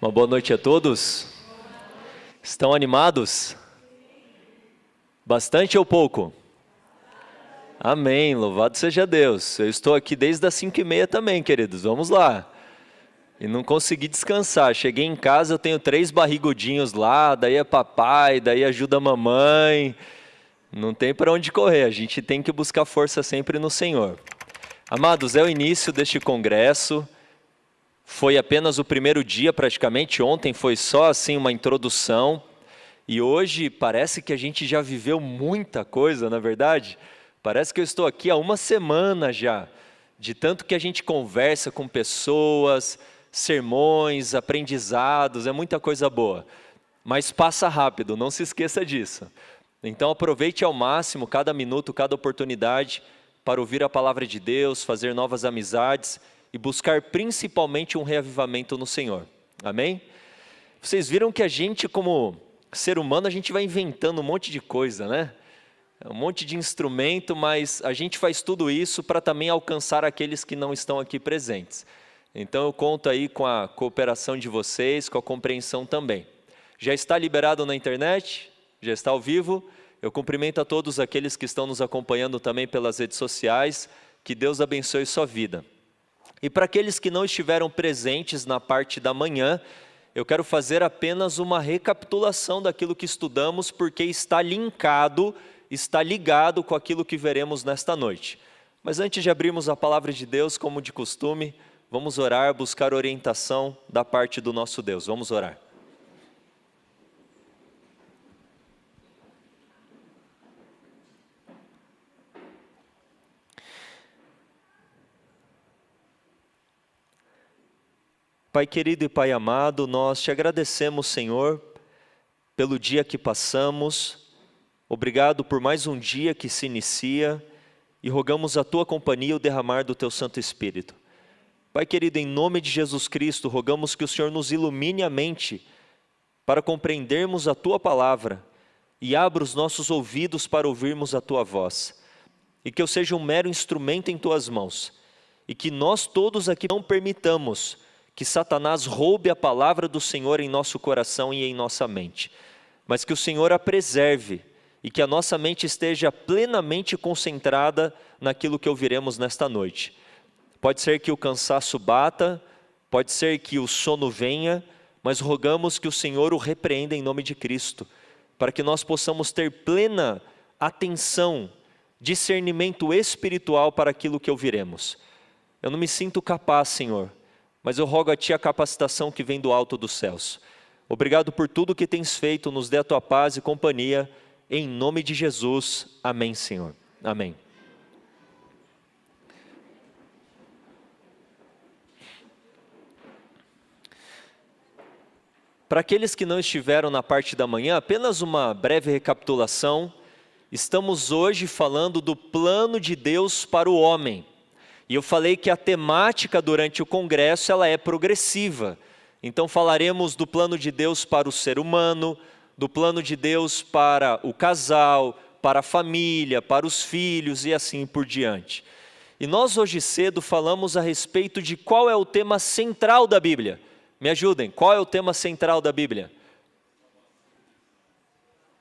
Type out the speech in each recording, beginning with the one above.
Uma boa noite a todos. Estão animados? Bastante ou pouco? Amém, louvado seja Deus. Eu estou aqui desde as 5h30 também, queridos, vamos lá. E não consegui descansar, cheguei em casa, eu tenho 3 barrigudinhos lá, daí é papai, daí ajuda a mamãe. Não tem para onde correr, a gente tem que buscar força sempre no Senhor. Amados, é o início deste congresso. Foi apenas o primeiro dia praticamente, ontem foi só assim uma introdução. E hoje parece que a gente já viveu muita coisa, na verdade. Parece que eu estou aqui há uma semana já, de tanto que a gente conversa com pessoas, sermões, aprendizados, é muita coisa boa. Mas passa rápido, não se esqueça disso. Então aproveite ao máximo cada minuto, cada oportunidade para ouvir a palavra de Deus, fazer novas amizades e buscar principalmente um reavivamento no Senhor. Amém? Vocês viram que a gente, como ser humano, a gente vai inventando um monte de coisa, né? Um monte de instrumento, mas a gente faz tudo isso para também alcançar aqueles que não estão aqui presentes. Então eu conto aí com a cooperação de vocês, com a compreensão também. Já está liberado na internet? Já está ao vivo? Eu cumprimento a todos aqueles que estão nos acompanhando também pelas redes sociais. Que Deus abençoe sua vida. E para aqueles que não estiveram presentes na parte da manhã, eu quero fazer apenas uma recapitulação daquilo que estudamos, porque está linkado, está ligado com aquilo que veremos nesta noite. Mas antes de abrirmos a palavra de Deus, como de costume, vamos orar, buscar orientação da parte do nosso Deus. Vamos orar. Pai querido e Pai amado, nós te agradecemos, Senhor, pelo dia que passamos. Obrigado por mais um dia que se inicia e rogamos a Tua companhia e o derramar do Teu Santo Espírito. Pai querido, em nome de Jesus Cristo, rogamos que o Senhor nos ilumine a mente para compreendermos a Tua palavra e abra os nossos ouvidos para ouvirmos a Tua voz. E que eu seja um mero instrumento em Tuas mãos e que nós todos aqui não permitamos que Satanás roube a palavra do Senhor em nosso coração e em nossa mente, mas que o Senhor a preserve e que a nossa mente esteja plenamente concentrada naquilo que ouviremos nesta noite. Pode ser que o cansaço bata, pode ser que o sono venha, mas rogamos que o Senhor o repreenda em nome de Cristo, para que nós possamos ter plena atenção, discernimento espiritual para aquilo que ouviremos. Eu não me sinto capaz, Senhor, mas eu rogo a Ti a capacitação que vem do alto dos céus. Obrigado por tudo que tens feito, nos dê a Tua paz e companhia, em nome de Jesus. Amém, Senhor. Amém. Para aqueles que não estiveram na parte da manhã, apenas uma breve recapitulação. Estamos hoje falando do plano de Deus para o homem. E eu falei que a temática durante o congresso ela é progressiva. Então falaremos do plano de Deus para o ser humano, do plano de Deus para o casal, para a família, para os filhos e assim por diante. E nós hoje cedo falamos a respeito de qual é o tema central da Bíblia. Me ajudem, qual é o tema central da Bíblia?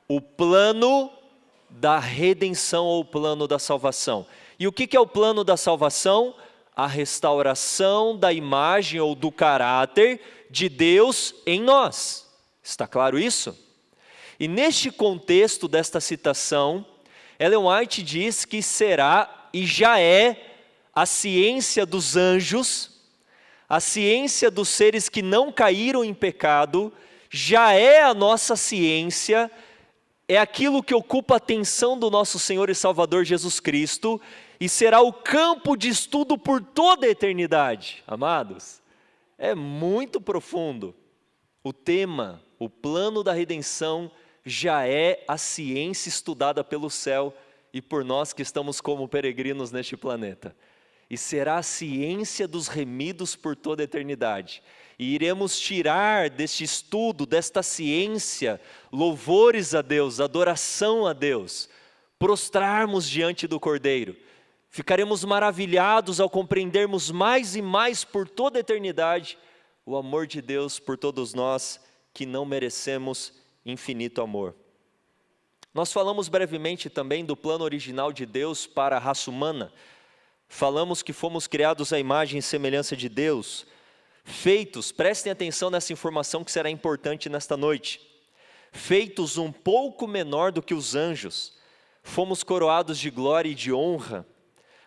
O plano da redenção ou o plano da salvação. E o que é o plano da salvação? A restauração da imagem ou do caráter de Deus em nós. Está claro isso? E neste contexto desta citação, Ellen White diz que será e já é a ciência dos anjos, a ciência dos seres que não caíram em pecado, já é a nossa ciência, é aquilo que ocupa a atenção do nosso Senhor e Salvador Jesus Cristo, e será o campo de estudo por toda a eternidade. Amados, é muito profundo. O tema, o plano da redenção, já é a ciência estudada pelo céu e por nós que estamos como peregrinos neste planeta. E será a ciência dos remidos por toda a eternidade. E iremos tirar deste estudo, desta ciência, louvores a Deus, adoração a Deus, prostrarmos diante do Cordeiro. Ficaremos maravilhados ao compreendermos mais e mais por toda a eternidade o amor de Deus por todos nós que não merecemos infinito amor. Nós falamos brevemente também do plano original de Deus para a raça humana. Falamos que fomos criados à imagem e semelhança de Deus, feitos, prestem atenção nessa informação que será importante nesta noite, feitos um pouco menor do que os anjos, fomos coroados de glória e de honra,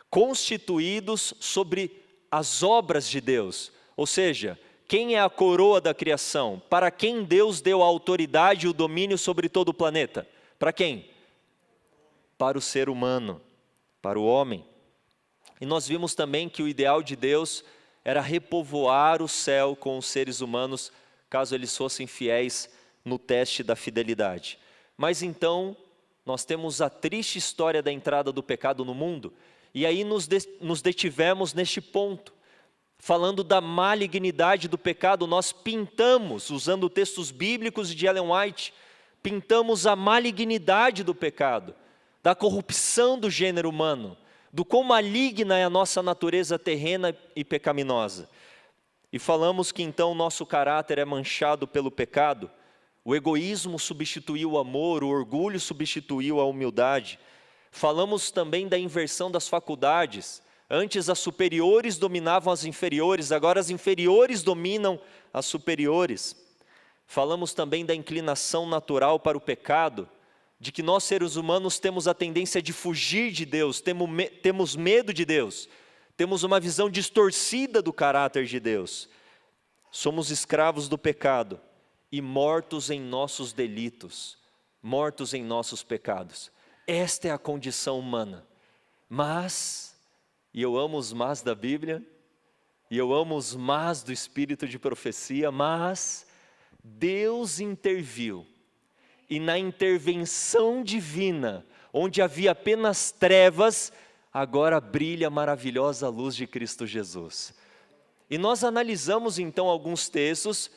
constituídos sobre as obras de Deus, ou seja, quem é a coroa da criação? Para quem Deus deu a autoridade e o domínio sobre todo o planeta? Para quem? Para o ser humano, para o homem. E nós vimos também que o ideal de Deus era repovoar o céu com os seres humanos, caso eles fossem fiéis no teste da fidelidade. Mas então, nós temos a triste história da entrada do pecado no mundo, e aí nos detivemos neste ponto. Falando da malignidade do pecado, nós pintamos, usando textos bíblicos de Ellen White, pintamos a malignidade do pecado, da corrupção do gênero humano, do quão maligna é a nossa natureza terrena e pecaminosa. E falamos que então o nosso caráter é manchado pelo pecado, o egoísmo substituiu o amor, o orgulho substituiu a humildade. Falamos também da inversão das faculdades. Antes as superiores dominavam as inferiores, agora as inferiores dominam as superiores. Falamos também da inclinação natural para o pecado, de que nós seres humanos temos a tendência de fugir de Deus, temos medo de Deus, temos uma visão distorcida do caráter de Deus. Somos escravos do pecado e mortos em nossos delitos, mortos em nossos pecados. Esta é a condição humana. Mas, e eu amo os mas da Bíblia, e eu amo os mas do espírito de profecia, mas Deus interviu, e na intervenção divina, onde havia apenas trevas, agora brilha a maravilhosa luz de Cristo Jesus. E nós analisamos então alguns textos,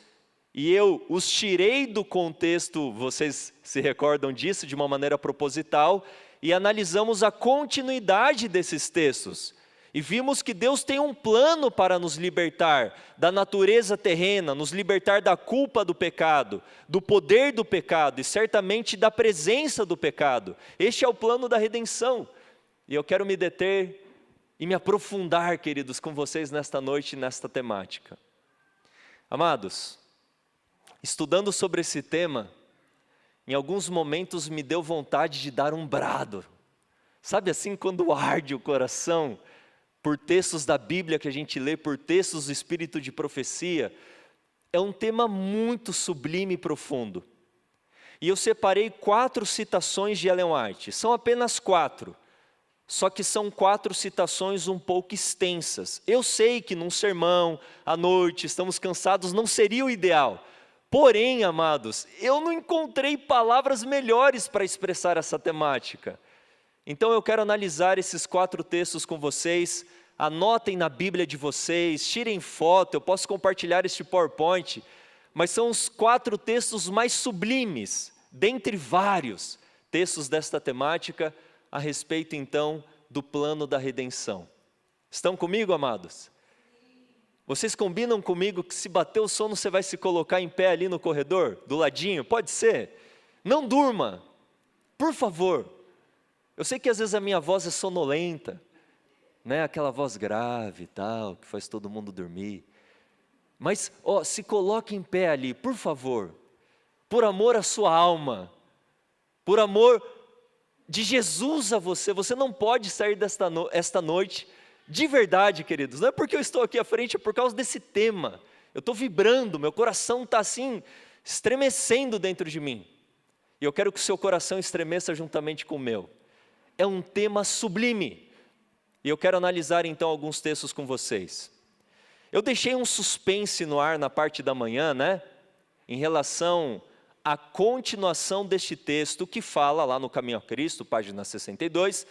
e eu os tirei do contexto, vocês se recordam disso, de uma maneira proposital, e analisamos a continuidade desses textos. E vimos que Deus tem um plano para nos libertar da natureza terrena, nos libertar da culpa do pecado, do poder do pecado e certamente da presença do pecado. Este é o plano da redenção. E eu quero me deter e me aprofundar, queridos, com vocês nesta noite, nesta temática. Amados, estudando sobre esse tema, em alguns momentos me deu vontade de dar um brado. Sabe assim, quando arde o coração por textos da Bíblia que a gente lê, por textos do Espírito de profecia, é um tema muito sublime e profundo. E eu separei 4 citações de Ellen White, são apenas 4, só que são 4 citações um pouco extensas. Eu sei que num sermão, à noite, estamos cansados, não seria o ideal. Porém, amados, eu não encontrei palavras melhores para expressar essa temática. Então eu quero analisar esses 4 textos com vocês, anotem na Bíblia de vocês, tirem foto, eu posso compartilhar este PowerPoint, mas são os 4 textos mais sublimes, dentre vários textos desta temática, a respeito então do plano da redenção. Estão comigo, amados? Vocês combinam comigo que se bater o sono você vai se colocar em pé ali no corredor, do ladinho? Pode ser? Não durma, por favor. Eu sei que às vezes a minha voz é sonolenta, né? Aquela voz grave e tal, que faz todo mundo dormir. Mas, se coloque em pé ali, por favor, por amor à sua alma, por amor de Jesus a você. Você não pode sair esta noite, de verdade, queridos, não é porque eu estou aqui à frente, é por causa desse tema. Eu estou vibrando, meu coração está assim, estremecendo dentro de mim. E eu quero que o seu coração estremeça juntamente com o meu. É um tema sublime, e eu quero analisar então alguns textos com vocês. Eu deixei um suspense no ar na parte da manhã, né? Em relação à continuação deste texto que fala lá no Caminho a Cristo, página 62,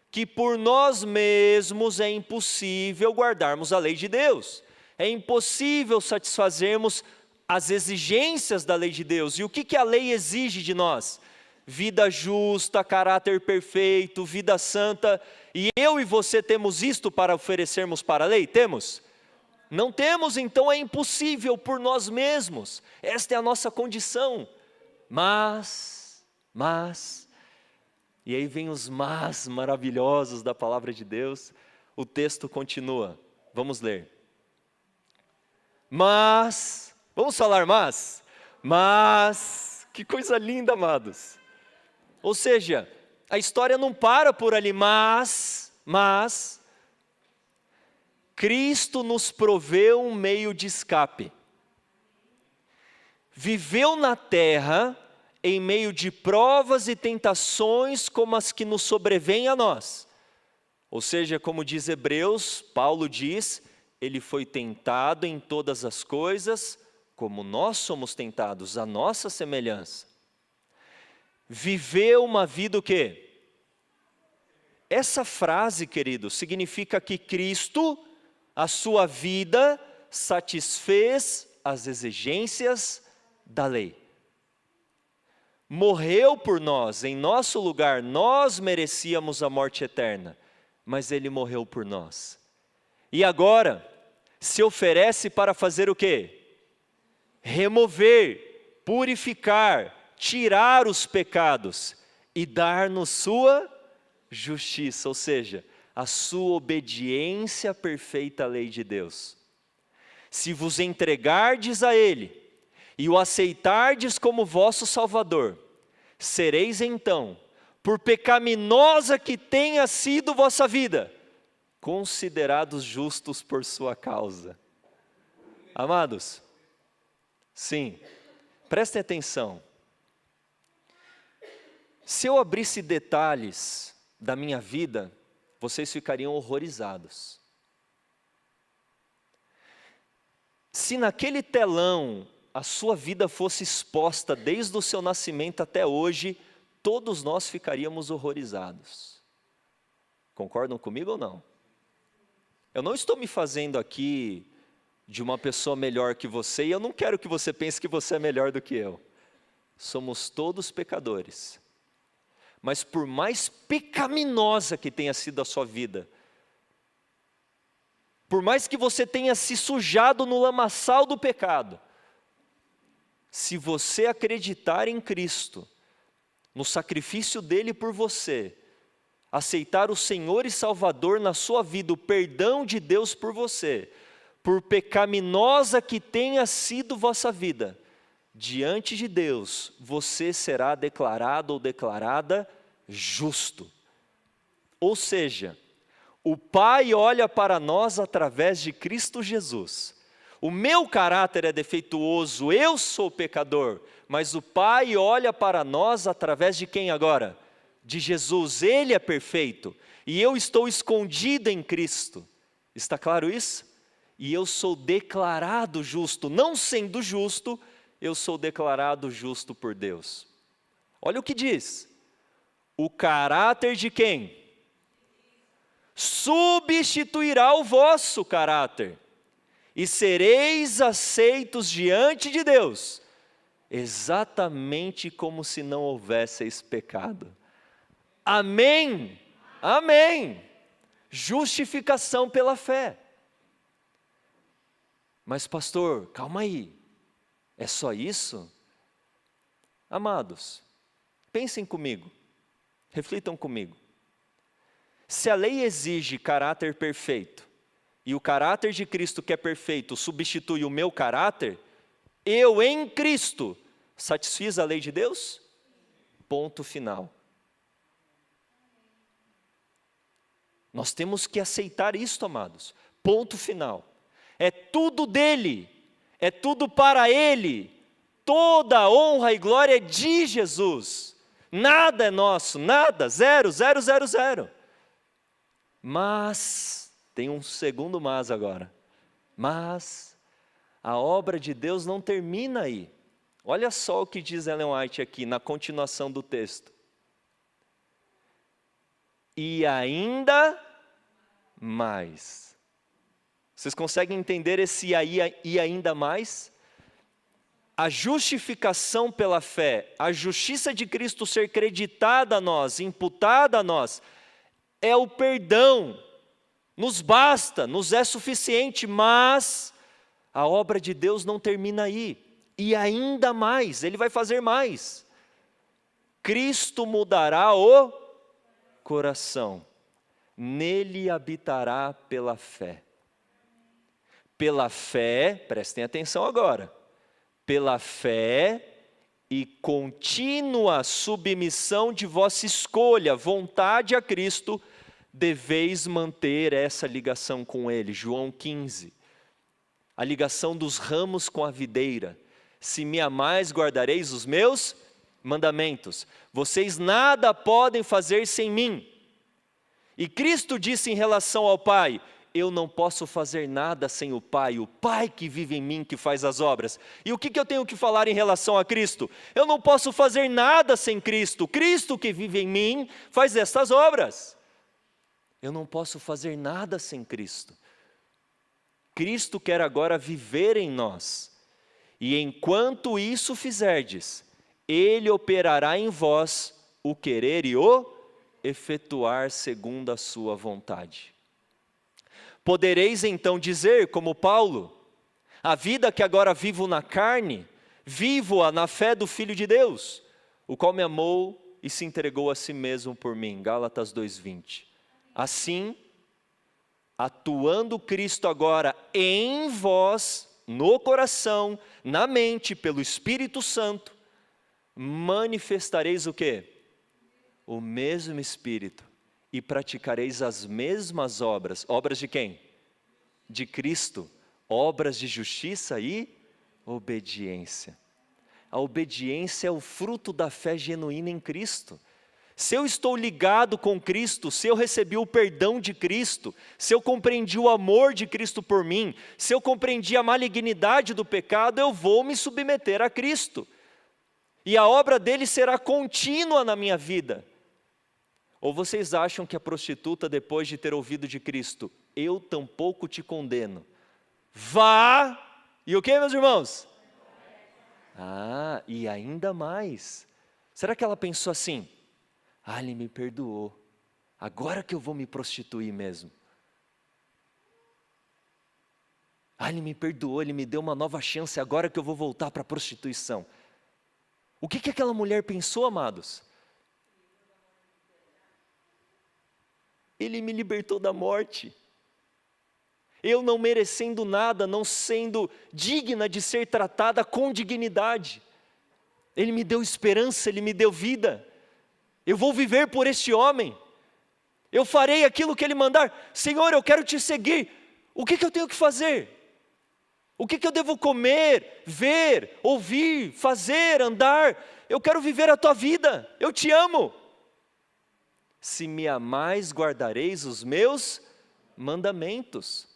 que por nós mesmos é impossível guardarmos a lei de Deus. É impossível satisfazermos as exigências da lei de Deus. E o que a lei exige de nós? Vida justa, caráter perfeito, vida santa. E eu e você temos isto para oferecermos para a lei? Temos? Não temos, então é impossível por nós mesmos. Esta é a nossa condição. Mas, e aí vem os mas maravilhosos da palavra de Deus. O texto continua. Vamos ler. Mas, vamos falar mas, que coisa linda, amados. Ou seja, a história não para por ali, mas, Cristo nos proveu um meio de escape. Viveu na terra em meio de provas e tentações como as que nos sobrevêm a nós. Ou seja, como diz Hebreus, Paulo diz, ele foi tentado em todas as coisas, como nós somos tentados, a nossa semelhança. Viveu uma vida o quê? Essa frase, querido, significa que Cristo, a sua vida, satisfez as exigências da lei. Morreu por nós, em nosso lugar, nós merecíamos a morte eterna, mas Ele morreu por nós. E agora, se oferece para fazer o quê? Remover, purificar, tirar os pecados e dar-nos sua justiça, ou seja, a sua obediência perfeita à lei de Deus. Se vos entregardes a Ele e o aceitardes como vosso Salvador, sereis então, por pecaminosa que tenha sido vossa vida, considerados justos por sua causa. Amados, sim, prestem atenção. Se eu abrisse detalhes da minha vida, vocês ficariam horrorizados. Se naquele telão a sua vida fosse exposta desde o seu nascimento até hoje, todos nós ficaríamos horrorizados. Concordam comigo ou não? Eu não estou me fazendo aqui de uma pessoa melhor que você, e eu não quero que você pense que você é melhor do que eu. Somos todos pecadores. Mas por mais pecaminosa que tenha sido a sua vida, por mais que você tenha se sujado no lamaçal do pecado, se você acreditar em Cristo, no sacrifício dele por você, aceitar o Senhor e Salvador na sua vida, o perdão de Deus por você, por pecaminosa que tenha sido vossa vida, diante de Deus, você será declarado ou declarada justo. Ou seja, o Pai olha para nós através de Cristo Jesus. O meu caráter é defeituoso, eu sou pecador, mas o Pai olha para nós através de quem agora? De Jesus, Ele é perfeito, e eu estou escondido em Cristo. Está claro isso? E eu sou declarado justo, não sendo justo, eu sou declarado justo por Deus. Olha o que diz. O caráter de quem? Substituirá o vosso caráter, e sereis aceitos diante de Deus, exatamente como se não houvesseis pecado. Amém? Amém. Justificação pela fé. Mas pastor, calma aí. É só isso? Amados, pensem comigo, reflitam comigo. Se a lei exige caráter perfeito, e o caráter de Cristo que é perfeito substitui o meu caráter, eu em Cristo satisfiz a lei de Deus? Ponto final. Nós temos que aceitar isto, amados. Ponto final. É tudo dele. É tudo para Ele, toda a honra e glória é de Jesus, nada é nosso, nada, zero. Mas, tem um segundo mas agora, mas a obra de Deus não termina aí. Olha só o que diz Ellen White aqui, na continuação do texto. E ainda mais. Vocês conseguem entender esse aí e ainda mais? A justificação pela fé, a justiça de Cristo ser creditada a nós, imputada a nós, é o perdão nos basta, nos é suficiente, mas a obra de Deus não termina aí. E ainda mais, Ele vai fazer mais. Cristo mudará o coração, nele habitará pela fé. Pela fé, prestem atenção agora, pela fé e contínua submissão de vossa escolha, vontade a Cristo, deveis manter essa ligação com Ele. João 15, a ligação dos ramos com a videira. Se me amais, guardareis os meus mandamentos. Vocês nada podem fazer sem mim. E Cristo disse em relação ao Pai: eu não posso fazer nada sem o Pai que vive em mim, que faz as obras. E o que eu tenho que falar em relação a Cristo? Eu não posso fazer nada sem Cristo. Cristo que vive em mim faz estas obras. Eu não posso fazer nada sem Cristo. Cristo quer agora viver em nós. E enquanto isso fizerdes, Ele operará em vós o querer e o efetuar segundo a sua vontade. Podereis então dizer, como Paulo: a vida que agora vivo na carne, vivo-a na fé do Filho de Deus, o qual me amou e se entregou a si mesmo por mim. Gálatas 2:20. Assim, atuando Cristo agora em vós, no coração, na mente, pelo Espírito Santo, manifestareis o quê? O mesmo Espírito, e praticareis as mesmas obras. Obras de quem? De Cristo. Obras de justiça e obediência. A obediência é o fruto da fé genuína em Cristo. Se eu estou ligado com Cristo, se eu recebi o perdão de Cristo, se eu compreendi o amor de Cristo por mim, se eu compreendi a malignidade do pecado, eu vou me submeter a Cristo. E a obra dele será contínua na minha vida. Ou vocês acham que a prostituta, depois de ter ouvido de Cristo: eu tampouco te condeno, vá, e o que, meus irmãos? E ainda mais. Será que ela pensou assim: ele me perdoou, agora que eu vou me prostituir mesmo? Ele me perdoou, Ele me deu uma nova chance, agora que eu vou voltar para a prostituição. O que aquela mulher pensou, amados? Ele me libertou da morte. Eu não merecendo nada, não sendo digna de ser tratada com dignidade. Ele me deu esperança, Ele me deu vida. Eu vou viver por este homem. Eu farei aquilo que Ele mandar. Senhor, eu quero te seguir. O que eu tenho que fazer? O que eu devo comer, ver, ouvir, fazer, andar? Eu quero viver a tua vida. Eu te amo. Se me amais, guardareis os meus mandamentos.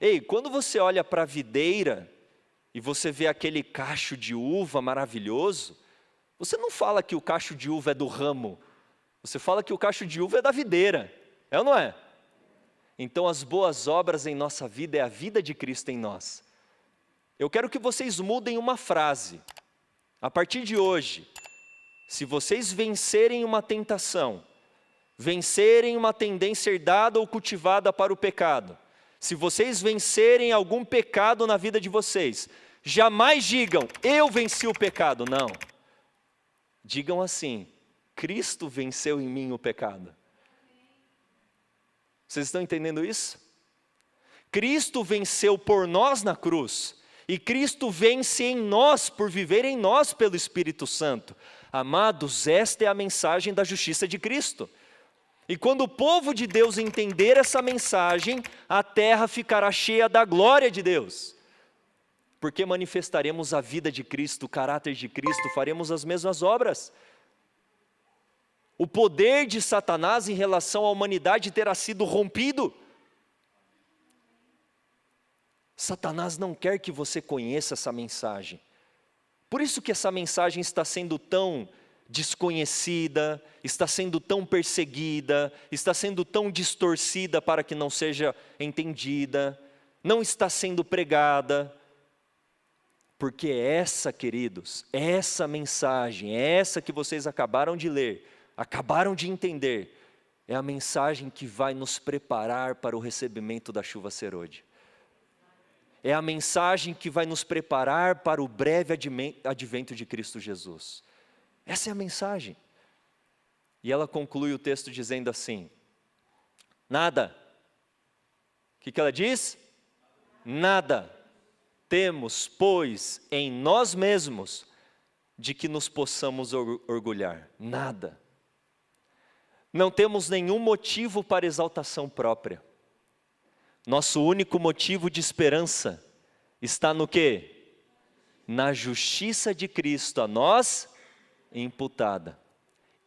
Ei, quando você olha para a videira e você vê aquele cacho de uva maravilhoso, você não fala que o cacho de uva é do ramo, você fala que o cacho de uva é da videira, é ou não é? Então as boas obras em nossa vida é a vida de Cristo em nós. Eu quero que vocês mudem uma frase. A partir de hoje, se vocês vencerem uma tentação, vencerem uma tendência herdada ou cultivada para o pecado, se vocês vencerem algum pecado na vida de vocês, jamais digam: eu venci o pecado. Não. Digam assim: Cristo venceu em mim o pecado. Vocês estão entendendo isso? Cristo venceu por nós na cruz, e Cristo vence em nós por viver em nós pelo Espírito Santo. Amados, esta é a mensagem da justiça de Cristo. E quando o povo de Deus entender essa mensagem, a terra ficará cheia da glória de Deus. Porque manifestaremos a vida de Cristo, o caráter de Cristo, faremos as mesmas obras. O poder de Satanás em relação à humanidade terá sido rompido. Satanás não quer que você conheça essa mensagem. Por isso que essa mensagem está sendo tão desconhecida, está sendo tão perseguida, está sendo tão distorcida para que não seja entendida, não está sendo pregada. Porque essa, queridos, essa mensagem, essa que vocês acabaram de ler, acabaram de entender, É a mensagem que vai nos preparar para o recebimento da chuva serôdia. É a mensagem que vai nos preparar para o breve advento de Cristo Jesus. Essa é a mensagem. E ela conclui o texto dizendo assim: nada. O que ela diz? Nada temos, pois, em nós mesmos, de que nos possamos orgulhar. Nada. Não temos nenhum motivo para exaltação própria. Nosso único motivo de esperança está no quê? Na justiça de Cristo a nós imputada,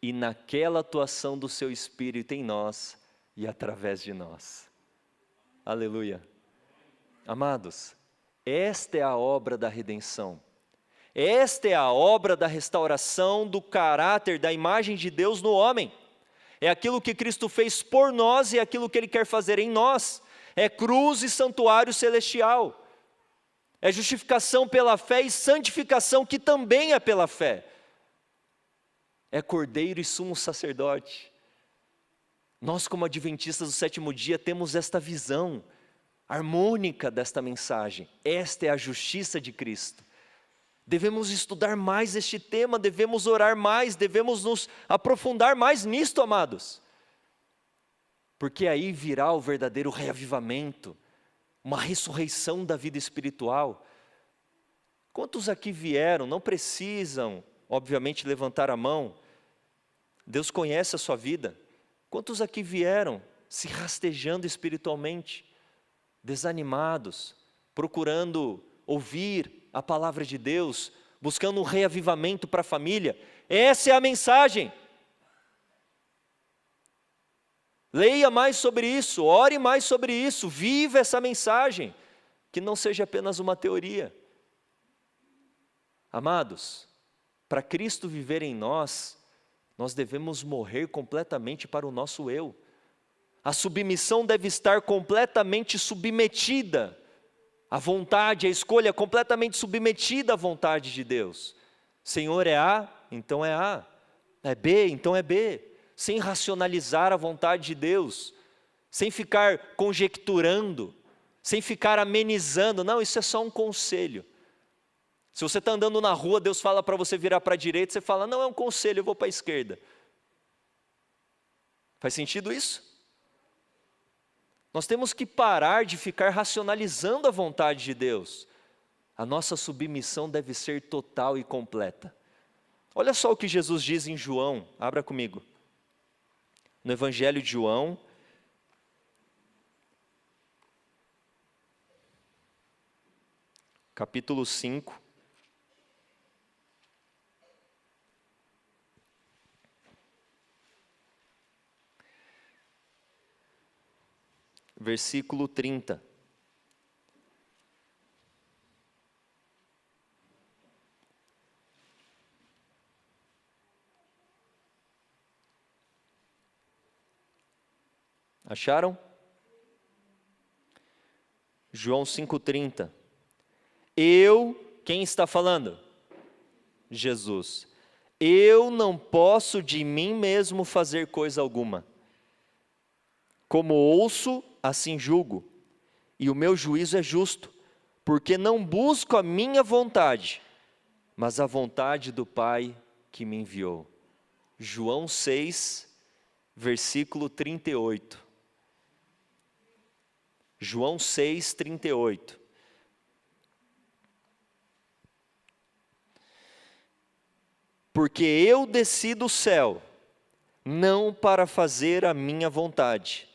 e naquela atuação do seu Espírito em nós e através de nós. Aleluia. Amados, esta é a obra da redenção. Esta é a obra da restauração do caráter, da imagem de Deus no homem. É aquilo que Cristo fez por nós e aquilo que Ele quer fazer em nós. É cruz e santuário celestial. É justificação pela fé e santificação que também é pela fé. É cordeiro e sumo sacerdote. Nós, como adventistas do sétimo dia, temos esta visão harmônica desta mensagem. Esta é a justiça de Cristo. Devemos estudar mais este tema, devemos orar mais, devemos nos aprofundar mais nisto, amados. Porque aí virá o verdadeiro reavivamento, uma ressurreição da vida espiritual. Quantos aqui vieram, não precisam, obviamente, levantar a mão. Deus conhece a sua vida. Quantos aqui vieram se rastejando espiritualmente, desanimados, procurando ouvir a palavra de Deus, buscando um reavivamento para a família? Essa é a mensagem. Leia mais sobre isso, ore mais sobre isso, viva essa mensagem, que não seja apenas uma teoria. Amados, para Cristo viver em nós, nós devemos morrer completamente para o nosso eu. A submissão deve estar completamente submetida à vontade, a escolha completamente submetida à vontade de Deus. Senhor, é A, então é A. É B, então é B. Sem racionalizar a vontade de Deus, sem ficar conjecturando, sem ficar amenizando. Não, isso é só um conselho. Se você está andando na rua, Deus fala para você virar para a direita, você fala, não, é um conselho, eu vou para a esquerda. Faz sentido isso? Nós temos que parar de ficar racionalizando a vontade de Deus. A nossa submissão deve ser total e completa. Olha só o que Jesus diz em João, abra comigo. No Evangelho de João, capítulo 5. Versículo 30. Acharam? João 5,30. Quem está falando? Jesus. Eu não posso de mim mesmo fazer coisa alguma. Como ouço, assim julgo, e o meu juízo é justo, porque não busco a minha vontade, mas a vontade do Pai que me enviou. João 6, versículo 38. João 6, 38. Porque eu desci do céu, não para fazer a minha vontade,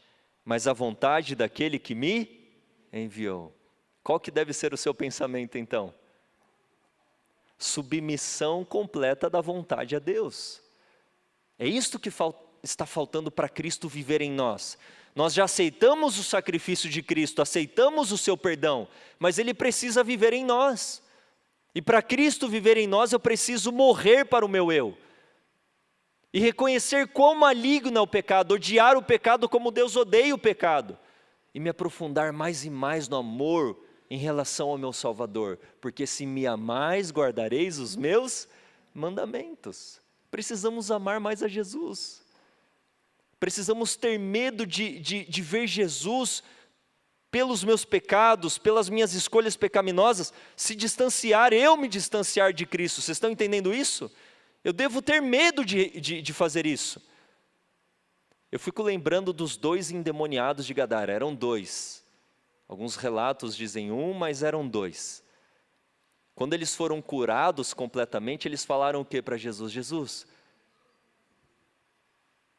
mas a vontade daquele que me enviou. Qual que deve ser o seu pensamento então? Submissão completa da vontade a Deus. É isto que está faltando para Cristo viver em nós. Nós já aceitamos o sacrifício de Cristo, aceitamos o seu perdão, mas Ele precisa viver em nós. E para Cristo viver em nós, eu preciso morrer para o meu eu. E reconhecer quão maligno é o pecado, odiar o pecado como Deus odeia o pecado. E me aprofundar mais e mais no amor em relação ao meu Salvador. Porque se me amais, guardareis os meus mandamentos. Precisamos amar mais a Jesus. precisamos ter medo de ver Jesus, pelos meus pecados, pelas minhas escolhas pecaminosas, se distanciar, eu me distanciar de Cristo. Vocês estão entendendo isso? Eu devo ter medo de fazer isso. Eu fico lembrando dos 2 endemoniados de Gadara, eram 2. Alguns relatos dizem 1, mas eram 2. Quando eles foram curados completamente, eles falaram o que para Jesus? Jesus,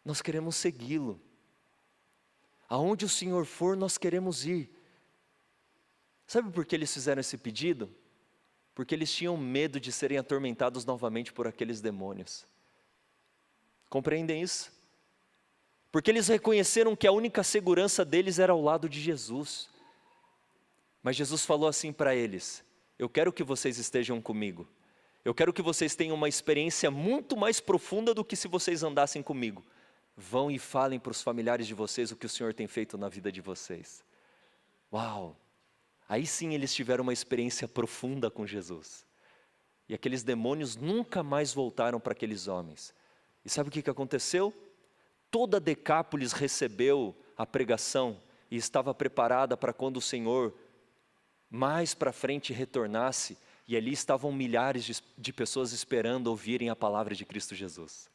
nós queremos segui-lo. Aonde o Senhor for, nós queremos ir. Sabe por que eles fizeram esse pedido? Porque eles tinham medo de serem atormentados novamente por aqueles demônios. Compreendem isso? Porque eles reconheceram que a única segurança deles era ao lado de Jesus. Mas Jesus falou assim para eles: eu quero que vocês estejam comigo. Eu quero que vocês tenham uma experiência muito mais profunda do que se vocês andassem comigo. Vão e falem para os familiares de vocês o que o Senhor tem feito na vida de vocês. Uau! Aí sim eles tiveram uma experiência profunda com Jesus. E aqueles demônios nunca mais voltaram para aqueles homens. E sabe o que aconteceu? Toda Decápolis recebeu a pregação e estava preparada para quando o Senhor mais para frente retornasse, e ali estavam milhares de pessoas esperando ouvirem a palavra de Cristo Jesus.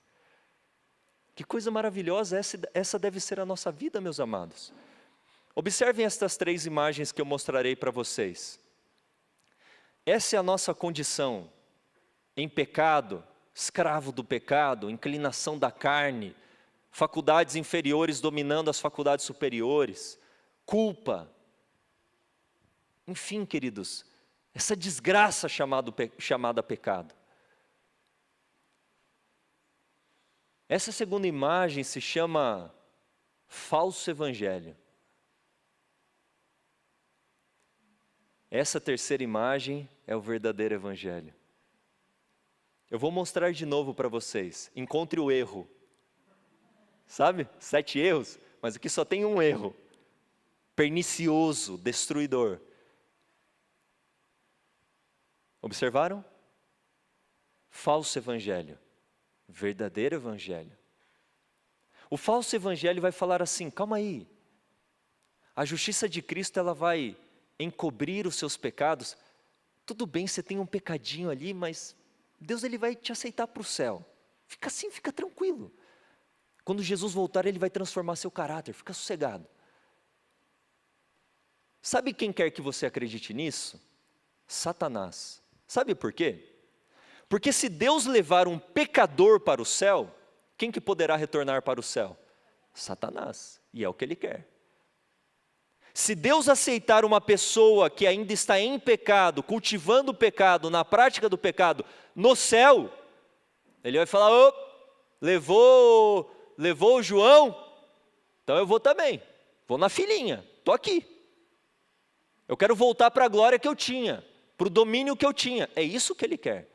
Que coisa maravilhosa, essa deve ser a nossa vida, meus amados. Observem estas 3 imagens que eu mostrarei para vocês. Essa é a nossa condição em pecado, escravo do pecado, inclinação da carne, faculdades inferiores dominando as faculdades superiores, culpa. Enfim, queridos, essa desgraça chamada pecado. Essa segunda imagem se chama falso evangelho. Essa terceira imagem é o verdadeiro evangelho. Eu vou mostrar de novo para vocês. Encontre o erro. Sabe? 7 erros, mas aqui só tem um erro. Pernicioso, destruidor. Observaram? Falso evangelho. Verdadeiro evangelho. O falso evangelho vai falar assim: calma aí. A justiça de Cristo, ela vai encobrir os seus pecados. Tudo bem, você tem um pecadinho ali, mas Deus, ele vai te aceitar para o céu. Fica assim, fica tranquilo. Quando Jesus voltar, ele vai transformar seu caráter, fica sossegado. Sabe quem quer que você acredite nisso? Satanás. Sabe por quê? Porque se Deus levar um pecador para o céu, quem que poderá retornar para o céu? Satanás, e é o que ele quer. Se Deus aceitar uma pessoa que ainda está em pecado, cultivando o pecado, na prática do pecado, no céu, ele vai falar: oh, levou o João, então eu vou também, vou na filinha, estou aqui. Eu quero voltar para a glória que eu tinha, para o domínio que eu tinha. É isso que ele quer.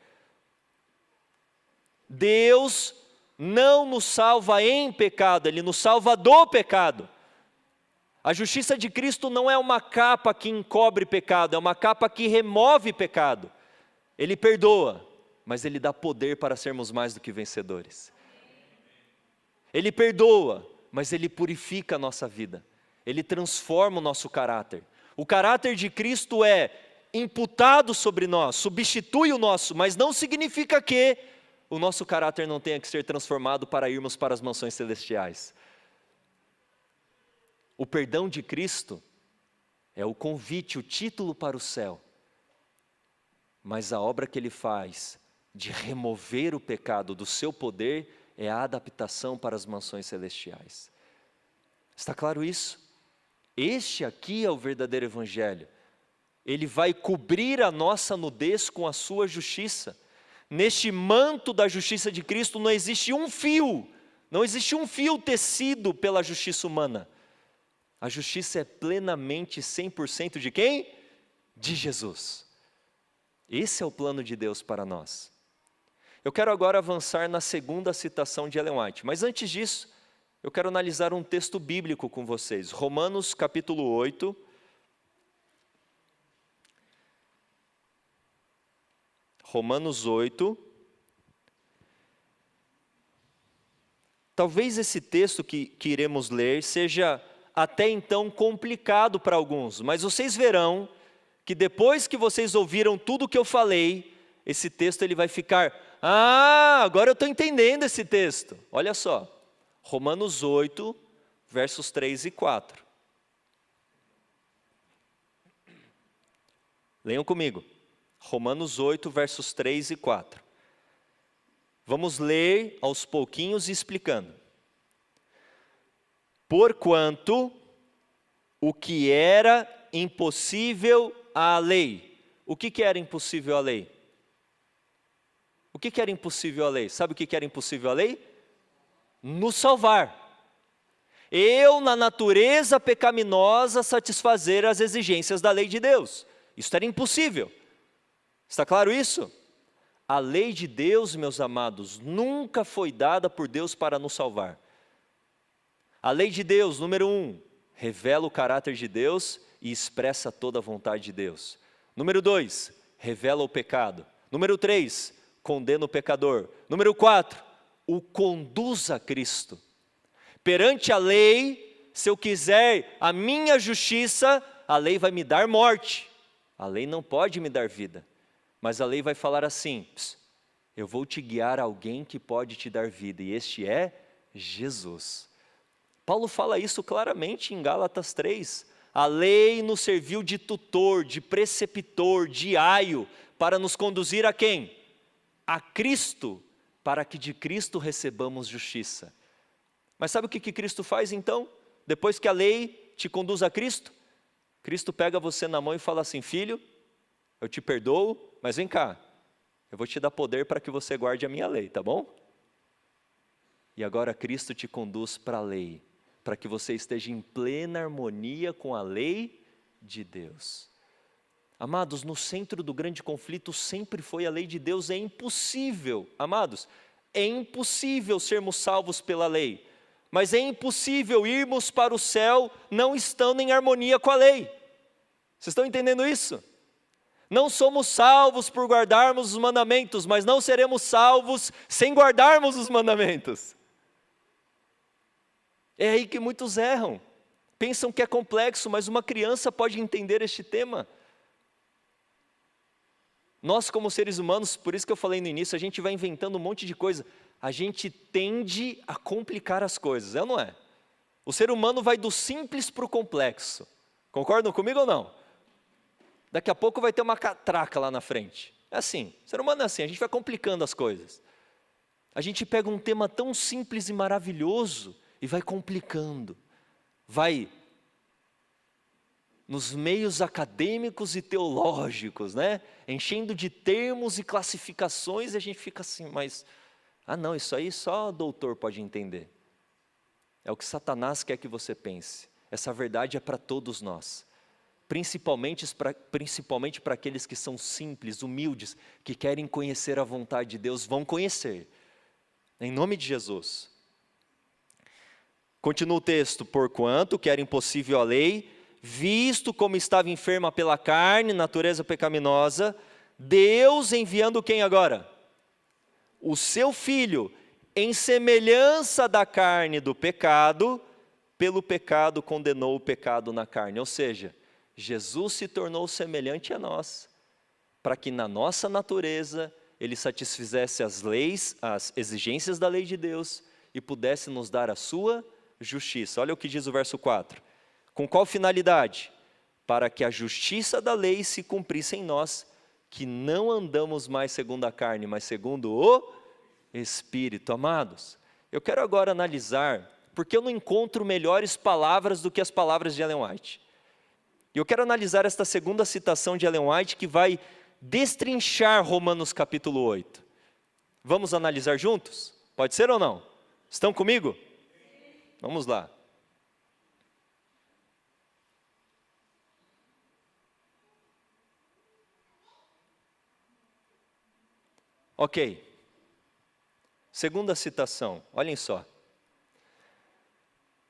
Deus não nos salva em pecado, Ele nos salva do pecado. A justiça de Cristo não é uma capa que encobre pecado, é uma capa que remove pecado. Ele perdoa, mas Ele dá poder para sermos mais do que vencedores. Ele perdoa, mas Ele purifica a nossa vida. Ele transforma o nosso caráter. O caráter de Cristo é imputado sobre nós, substitui o nosso, mas não significa que o nosso caráter não tenha que ser transformado para irmos para as mansões celestiais. O perdão de Cristo é o convite, o título para o céu. Mas a obra que Ele faz de remover o pecado do seu poder é a adaptação para as mansões celestiais. Está claro isso? Este aqui é o verdadeiro evangelho. Ele vai cobrir a nossa nudez com a sua justiça. Neste manto da justiça de Cristo não existe um fio, não existe um fio tecido pela justiça humana. A justiça é plenamente 100% de quem? De Jesus. Esse é o plano de Deus para nós. Eu quero agora avançar na segunda citação de Ellen White, mas antes disso, eu quero analisar um texto bíblico com vocês. Romanos capítulo 8. Romanos 8. Talvez esse texto que iremos ler seja até então complicado para alguns, mas vocês verão que depois que vocês ouviram tudo o que eu falei, esse texto ele vai ficar, agora eu estou entendendo esse texto. Olha só, Romanos 8, versos 3 e 4. Leiam comigo, Romanos 8, versos 3 e 4. Vamos ler aos pouquinhos e explicando. Porquanto o que era impossível à lei. O que era impossível à lei? O que era impossível à lei? Sabe o que era impossível à lei? Nos salvar. Eu, na natureza pecaminosa, satisfazer as exigências da lei de Deus. Isso era impossível. Está claro isso? A lei de Deus, meus amados, nunca foi dada por Deus para nos salvar. A lei de Deus, número 1, revela o caráter de Deus e expressa toda a vontade de Deus. Número 2, revela o pecado. Número 3, condena o pecador. Número 4, o conduz a Cristo. Perante a lei, se eu quiser a minha justiça, a lei vai me dar morte. A lei não pode me dar vida. Mas a lei vai falar assim, eu vou te guiar a alguém que pode te dar vida, e este é Jesus. Paulo fala isso claramente em Gálatas 3. A lei nos serviu de tutor, de preceptor, de aio, para nos conduzir a quem? A Cristo, para que de Cristo recebamos justiça. Mas sabe o que Cristo faz então? Depois que a lei te conduz a Cristo, Cristo pega você na mão e fala assim, filho, eu te perdoo, mas vem cá, eu vou te dar poder para que você guarde a minha lei, tá bom? E agora Cristo te conduz para a lei, para que você esteja em plena harmonia com a lei de Deus. Amados, no centro do grande conflito sempre foi a lei de Deus. É impossível, amados, é impossível sermos salvos pela lei, mas é impossível irmos para o céu não estando em harmonia com a lei. Vocês estão entendendo isso? Não somos salvos por guardarmos os mandamentos, mas não seremos salvos sem guardarmos os mandamentos. É aí que muitos erram. Pensam que é complexo, mas uma criança pode entender este tema. Nós como seres humanos, por isso que eu falei no início, a gente vai inventando um monte de coisa. A gente tende a complicar as coisas, é ou não é? O ser humano vai do simples para o complexo. Concordam comigo ou não? Daqui a pouco vai ter uma catraca lá na frente. É assim, o ser humano é assim, a gente vai complicando as coisas. A gente pega um tema tão simples e maravilhoso e vai complicando. Vai nos meios acadêmicos e teológicos, né? Enchendo de termos e classificações e a gente fica assim, mas... não, isso aí só o doutor pode entender. É o que Satanás quer que você pense. Essa verdade é para todos nós. Principalmente para aqueles que são simples, humildes, que querem conhecer a vontade de Deus, vão conhecer, em nome de Jesus. Continua o texto, porquanto que era impossível a lei, visto como estava enferma pela carne, natureza pecaminosa, Deus enviando quem agora? O seu Filho, em semelhança da carne do pecado, pelo pecado condenou o pecado na carne, ou seja, Jesus se tornou semelhante a nós, para que na nossa natureza Ele satisfizesse as leis, as exigências da lei de Deus e pudesse nos dar a sua justiça. Olha o que diz o verso 4. Com qual finalidade? Para que a justiça da lei se cumprisse em nós, que não andamos mais segundo a carne, mas segundo o Espírito. Amados, eu quero agora analisar, porque eu não encontro melhores palavras do que as palavras de Ellen White. E eu quero analisar esta segunda citação de Ellen White, que vai destrinchar Romanos capítulo 8. Vamos analisar juntos? Pode ser ou não? Estão comigo? Vamos lá. Ok. Segunda citação, olhem só.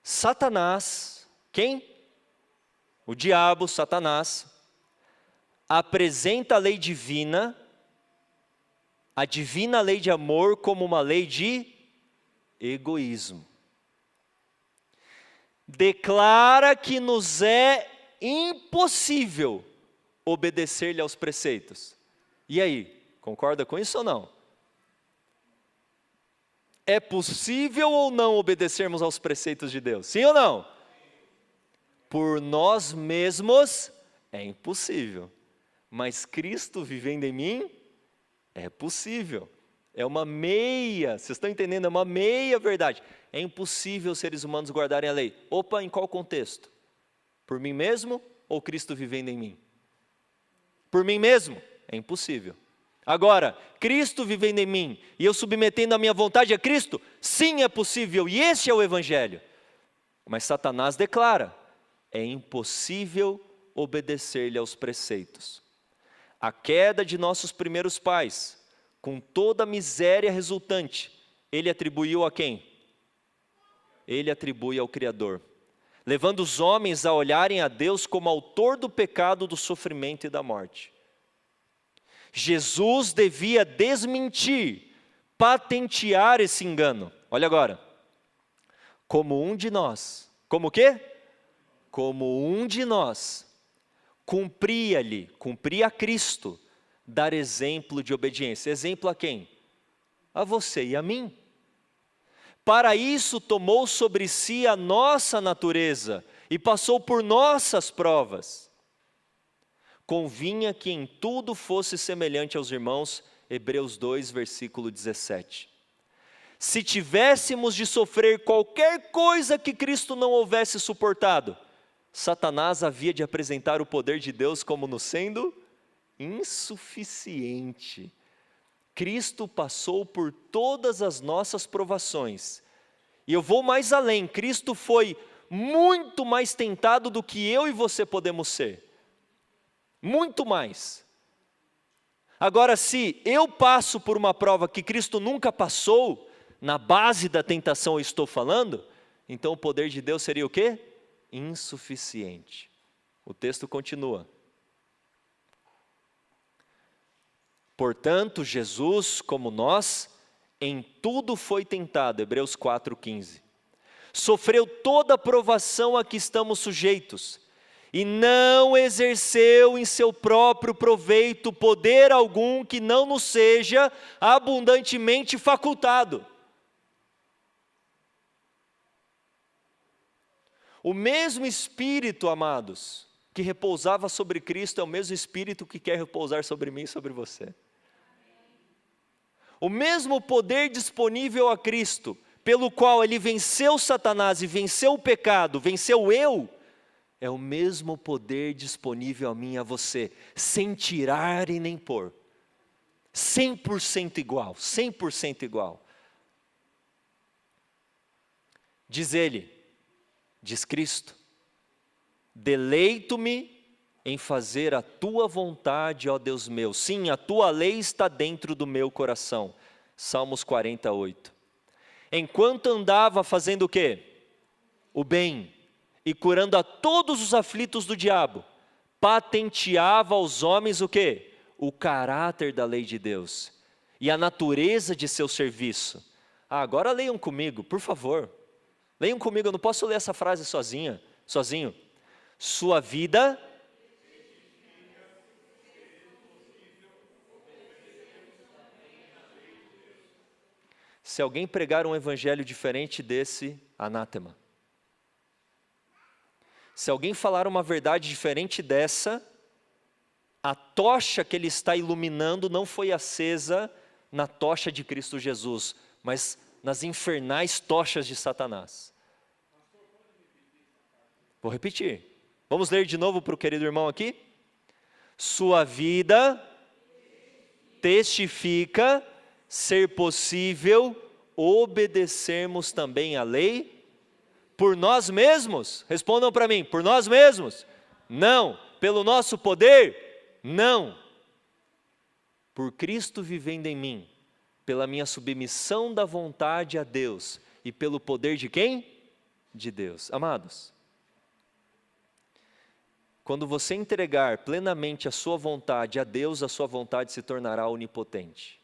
Satanás, quem? O diabo, Satanás, apresenta a lei divina, a divina lei de amor, como uma lei de egoísmo. Declara que nos é impossível obedecer-lhe aos preceitos. E aí, concorda com isso ou não? É possível ou não obedecermos aos preceitos de Deus? Sim ou não? Por nós mesmos é impossível, mas Cristo vivendo em mim é possível. É uma meia, vocês estão entendendo? É uma meia verdade. É impossível os seres humanos guardarem a lei. Opa, em qual contexto? Por mim mesmo ou Cristo vivendo em mim? Por mim mesmo? É impossível. Agora, Cristo vivendo em mim e eu submetendo a minha vontade a Cristo? Sim, é possível, e esse é o Evangelho. Mas Satanás declara, é impossível obedecer-lhe aos preceitos. A queda de nossos primeiros pais, com toda a miséria resultante, ele atribuiu a quem? Ele atribui ao Criador, levando os homens a olharem a Deus como autor do pecado, do sofrimento e da morte. Jesus devia desmentir, patentear esse engano. Olha agora, como um de nós, como o quê? Como um de nós, cumpria a Cristo, dar exemplo de obediência. Exemplo a quem? A você e a mim. Para isso tomou sobre si a nossa natureza e passou por nossas provas. Convinha que em tudo fosse semelhante aos irmãos, Hebreus 2, versículo 17. Se tivéssemos de sofrer qualquer coisa que Cristo não houvesse suportado, Satanás havia de apresentar o poder de Deus como nos sendo insuficiente. Cristo passou por todas as nossas provações. E eu vou mais além, Cristo foi muito mais tentado do que eu e você podemos ser. Muito mais. Agora, se eu passo por uma prova que Cristo nunca passou, na base da tentação eu estou falando, então o poder de Deus seria o quê? Insuficiente. O texto continua. Portanto, Jesus, como nós, em tudo foi tentado, Hebreus 4,15. Sofreu toda a provação a que estamos sujeitos, e não exerceu em seu próprio proveito poder algum que não nos seja abundantemente facultado. O mesmo Espírito, amados, que repousava sobre Cristo, é o mesmo Espírito que quer repousar sobre mim e sobre você. O mesmo poder disponível a Cristo, pelo qual Ele venceu Satanás e venceu o pecado, venceu o eu, é o mesmo poder disponível a mim e a você, sem tirar e nem pôr. 100% igual, 100% igual. Diz Ele, diz Cristo, deleito-me em fazer a tua vontade, ó Deus meu. Sim, a tua lei está dentro do meu coração. Salmos 48. Enquanto andava fazendo o quê? O bem, e curando a todos os aflitos do diabo, patenteava aos homens o quê? O caráter da lei de Deus, e a natureza de seu serviço. Agora leiam comigo, por favor. Leiam comigo, eu não posso ler essa frase sozinho. Sua vida... Se alguém pregar um evangelho diferente desse, anátema. Se alguém falar uma verdade diferente dessa, a tocha que ele está iluminando não foi acesa na tocha de Cristo Jesus, mas nas infernais tochas de Satanás. Vou repetir. Vamos ler de novo para o querido irmão aqui? Sua vida testifica ser possível obedecermos também a lei por nós mesmos? Respondam para mim, por nós mesmos? Não. Pelo nosso poder? Não. Por Cristo vivendo em mim, pela minha submissão da vontade a Deus e pelo poder de quem? De Deus. Amados, quando você entregar plenamente a sua vontade a Deus, a sua vontade se tornará onipotente.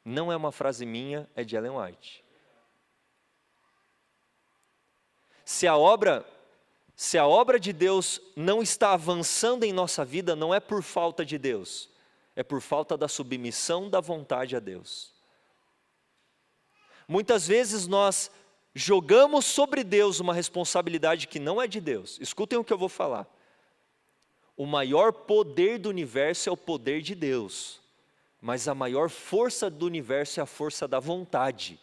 Não é uma frase minha, é de Ellen White. Se a obra de Deus não está avançando em nossa vida, não é por falta de Deus, é por falta da submissão da vontade a Deus. Muitas vezes nós jogamos sobre Deus uma responsabilidade que não é de Deus. Escutem o que eu vou falar. O maior poder do universo é o poder de Deus, mas a maior força do universo é a força da vontade.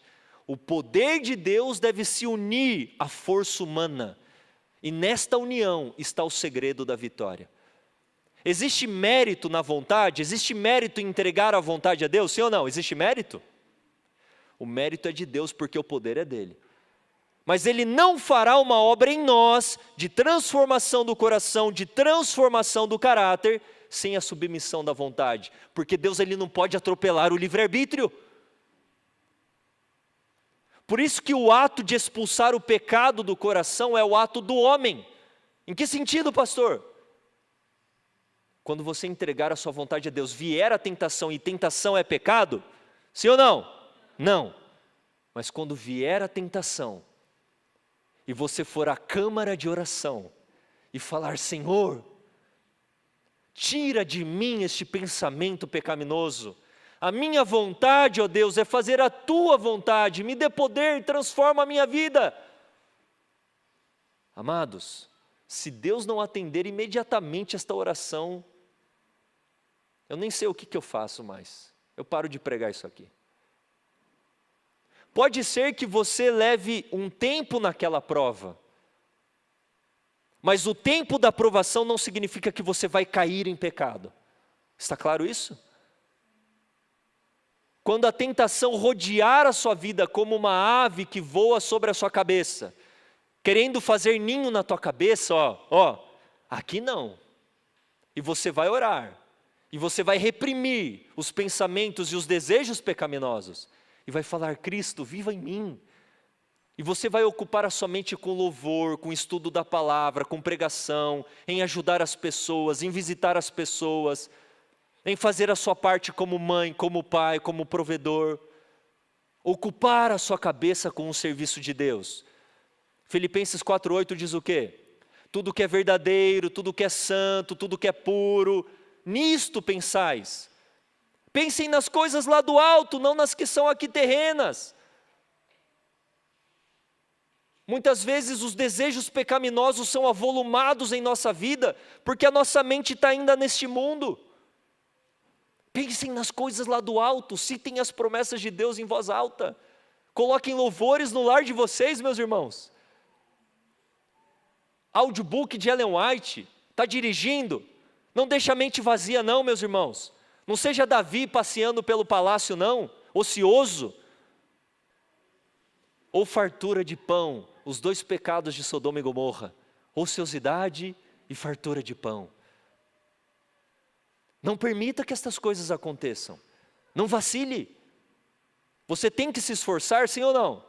O poder de Deus deve se unir à força humana, e nesta união está o segredo da vitória. Existe mérito na vontade? Existe mérito em entregar a vontade a Deus? Sim ou não? Existe mérito? O mérito é de Deus porque o poder é dele. Mas Ele não fará uma obra em nós de transformação do coração, de transformação do caráter, sem a submissão da vontade. Porque Deus ele não pode atropelar o livre-arbítrio. Por isso que o ato de expulsar o pecado do coração é o ato do homem. Em que sentido, pastor? Quando você entregar a sua vontade a Deus, vier a tentação, e tentação é pecado? Sim ou não? Não. Mas quando vier a tentação, e você for à câmara de oração, e falar, Senhor, tira de mim este pensamento pecaminoso. A minha vontade, ó Deus, é fazer a Tua vontade, me dê poder, transforma a minha vida. Amados, se Deus não atender imediatamente esta oração, eu nem sei o que eu faço mais. Eu paro de pregar isso aqui. Pode ser que você leve um tempo naquela prova, mas o tempo da provação não significa que você vai cair em pecado. Está claro isso? Quando a tentação rodear a sua vida como uma ave que voa sobre a sua cabeça, querendo fazer ninho na tua cabeça, aqui não. E você vai orar, e você vai reprimir os pensamentos e os desejos pecaminosos, e vai falar, Cristo, viva em mim. E você vai ocupar a sua mente com louvor, com estudo da palavra, com pregação, em ajudar as pessoas, em visitar as pessoas, em fazer a sua parte como mãe, como pai, como provedor. Ocupar a sua cabeça com o serviço de Deus. Filipenses 4:8 diz o quê? Tudo que é verdadeiro, tudo que é santo, tudo que é puro, nisto pensais. Pensem nas coisas lá do alto, não nas que são aqui terrenas. Muitas vezes os desejos pecaminosos são avolumados em nossa vida, porque a nossa mente está ainda neste mundo. Pensem nas coisas lá do alto, citem as promessas de Deus em voz alta. Coloquem louvores no lar de vocês, meus irmãos. Audiobook de Ellen White, está dirigindo? Não deixa a mente vazia não, meus irmãos. Não seja Davi passeando pelo palácio não, ocioso. Ou fartura de pão, os dois pecados de Sodoma e Gomorra. Ociosidade e fartura de pão. Não permita que estas coisas aconteçam. Não vacile. Você tem que se esforçar, sim ou não?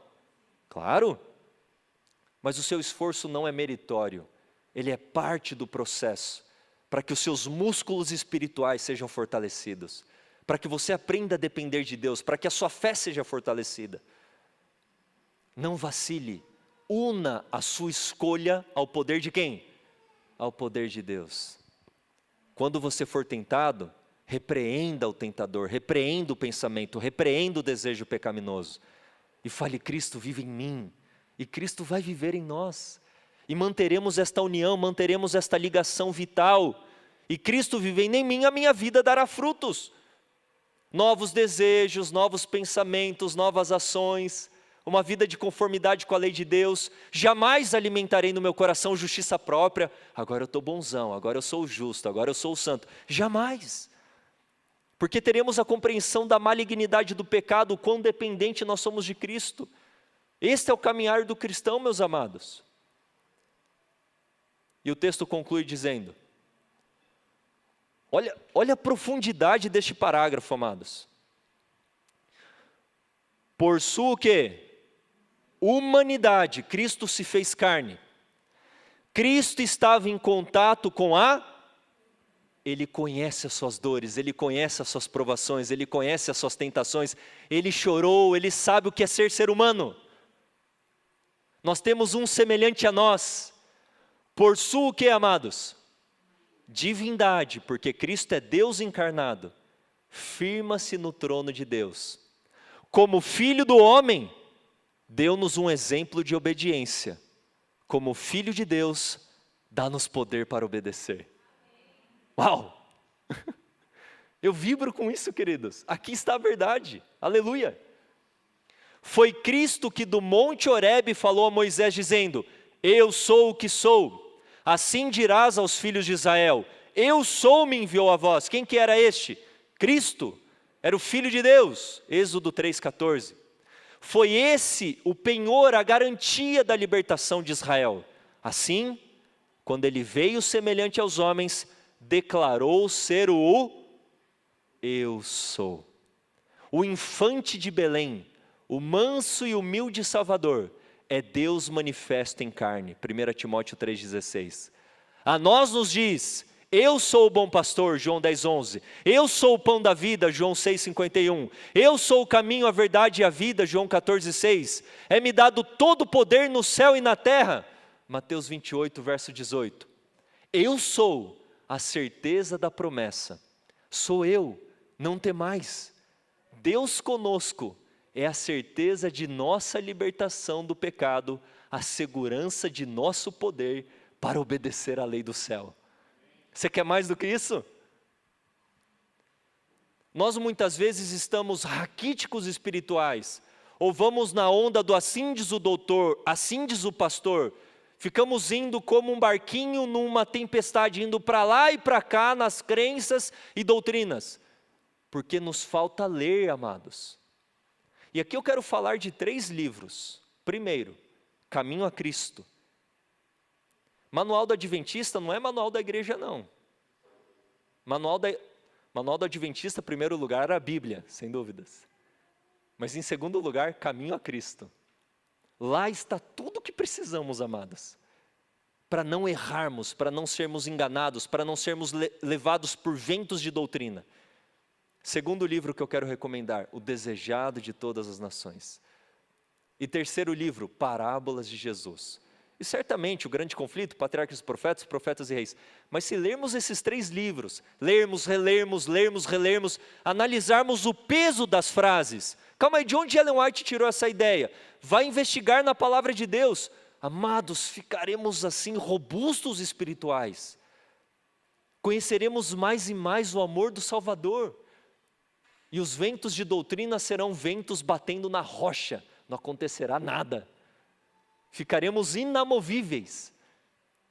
Claro. Mas o seu esforço não é meritório. Ele é parte do processo. Para que os seus músculos espirituais sejam fortalecidos. Para que você aprenda a depender de Deus. Para que a sua fé seja fortalecida. Não vacile. Una a sua escolha ao poder de quem? Ao poder de Deus. Quando você for tentado, repreenda o tentador, repreenda o pensamento, repreenda o desejo pecaminoso. E fale, Cristo vive em mim, e Cristo vai viver em nós. E manteremos esta união, manteremos esta ligação vital. E Cristo vivendo em mim, a minha vida dará frutos. Novos desejos, novos pensamentos, novas ações. Uma vida de conformidade com a lei de Deus. Jamais alimentarei no meu coração justiça própria. Agora eu estou bonzão, agora eu sou o justo, agora eu sou o santo. Jamais. Porque teremos a compreensão da malignidade do pecado, o quão dependente nós somos de Cristo. Este é o caminhar do cristão, meus amados. E o texto conclui dizendo, olha a profundidade deste parágrafo, amados. Por sua o quê? Humanidade, Cristo se fez carne. Cristo estava em contato com Ele conhece as suas dores, Ele conhece as suas provações, Ele conhece as suas tentações, Ele chorou, Ele sabe o que é ser humano. Nós temos um semelhante a nós. Por sua o que, amados? Divindade, porque Cristo é Deus encarnado. Firma-se no trono de Deus. Como filho do homem, deu-nos um exemplo de obediência. Como filho de Deus, dá-nos poder para obedecer. Uau! Eu vibro com isso, queridos. Aqui está a verdade. Aleluia! Foi Cristo que do monte Horebe falou a Moisés dizendo: eu sou o que sou. Assim dirás aos filhos de Israel: eu sou, me enviou a vós. Quem que era este? Cristo. Era o Filho de Deus. Êxodo 3,14. Foi esse o penhor, a garantia da libertação de Israel. Assim, quando ele veio semelhante aos homens, declarou ser o eu sou. O infante de Belém, o manso e humilde Salvador, é Deus manifesto em carne. 1 Timóteo 3,16. A nós nos diz: eu sou o bom pastor, João 10,11. Eu sou o pão da vida, João 6,51. Eu sou o caminho, a verdade e a vida, João 14,6. É-me dado todo o poder no céu e na terra, Mateus 28, verso 18. Eu sou a certeza da promessa. Sou eu, não temais. Deus conosco é a certeza de nossa libertação do pecado, a segurança de nosso poder para obedecer à lei do céu. Você quer mais do que isso? Nós muitas vezes estamos raquíticos espirituais, ou vamos na onda do assim diz o doutor, assim diz o pastor, ficamos indo como um barquinho numa tempestade, indo para lá e para cá nas crenças e doutrinas, porque nos falta ler, amados. E aqui eu quero falar de 3 livros. Primeiro, Caminho a Cristo. Manual do Adventista não é manual da igreja, não. Manual do Adventista, em primeiro lugar, era a Bíblia, sem dúvidas. Mas em segundo lugar, Caminho a Cristo. Lá está tudo o que precisamos, amados, para não errarmos, para não sermos enganados, para não sermos levados por ventos de doutrina. Segundo livro que eu quero recomendar, O Desejado de Todas as Nações. E terceiro livro, Parábolas de Jesus. E certamente o grande conflito, Patriarcas e Profetas, Profetas e Reis. Mas se lermos esses 3 livros, lermos, relermos, analisarmos o peso das frases. Calma aí, de onde Ellen White tirou essa ideia? Vai investigar na palavra de Deus. Amados, ficaremos assim robustos espirituais. Conheceremos mais e mais o amor do Salvador. E os ventos de doutrina serão ventos batendo na rocha. Não acontecerá nada. Ficaremos inamovíveis,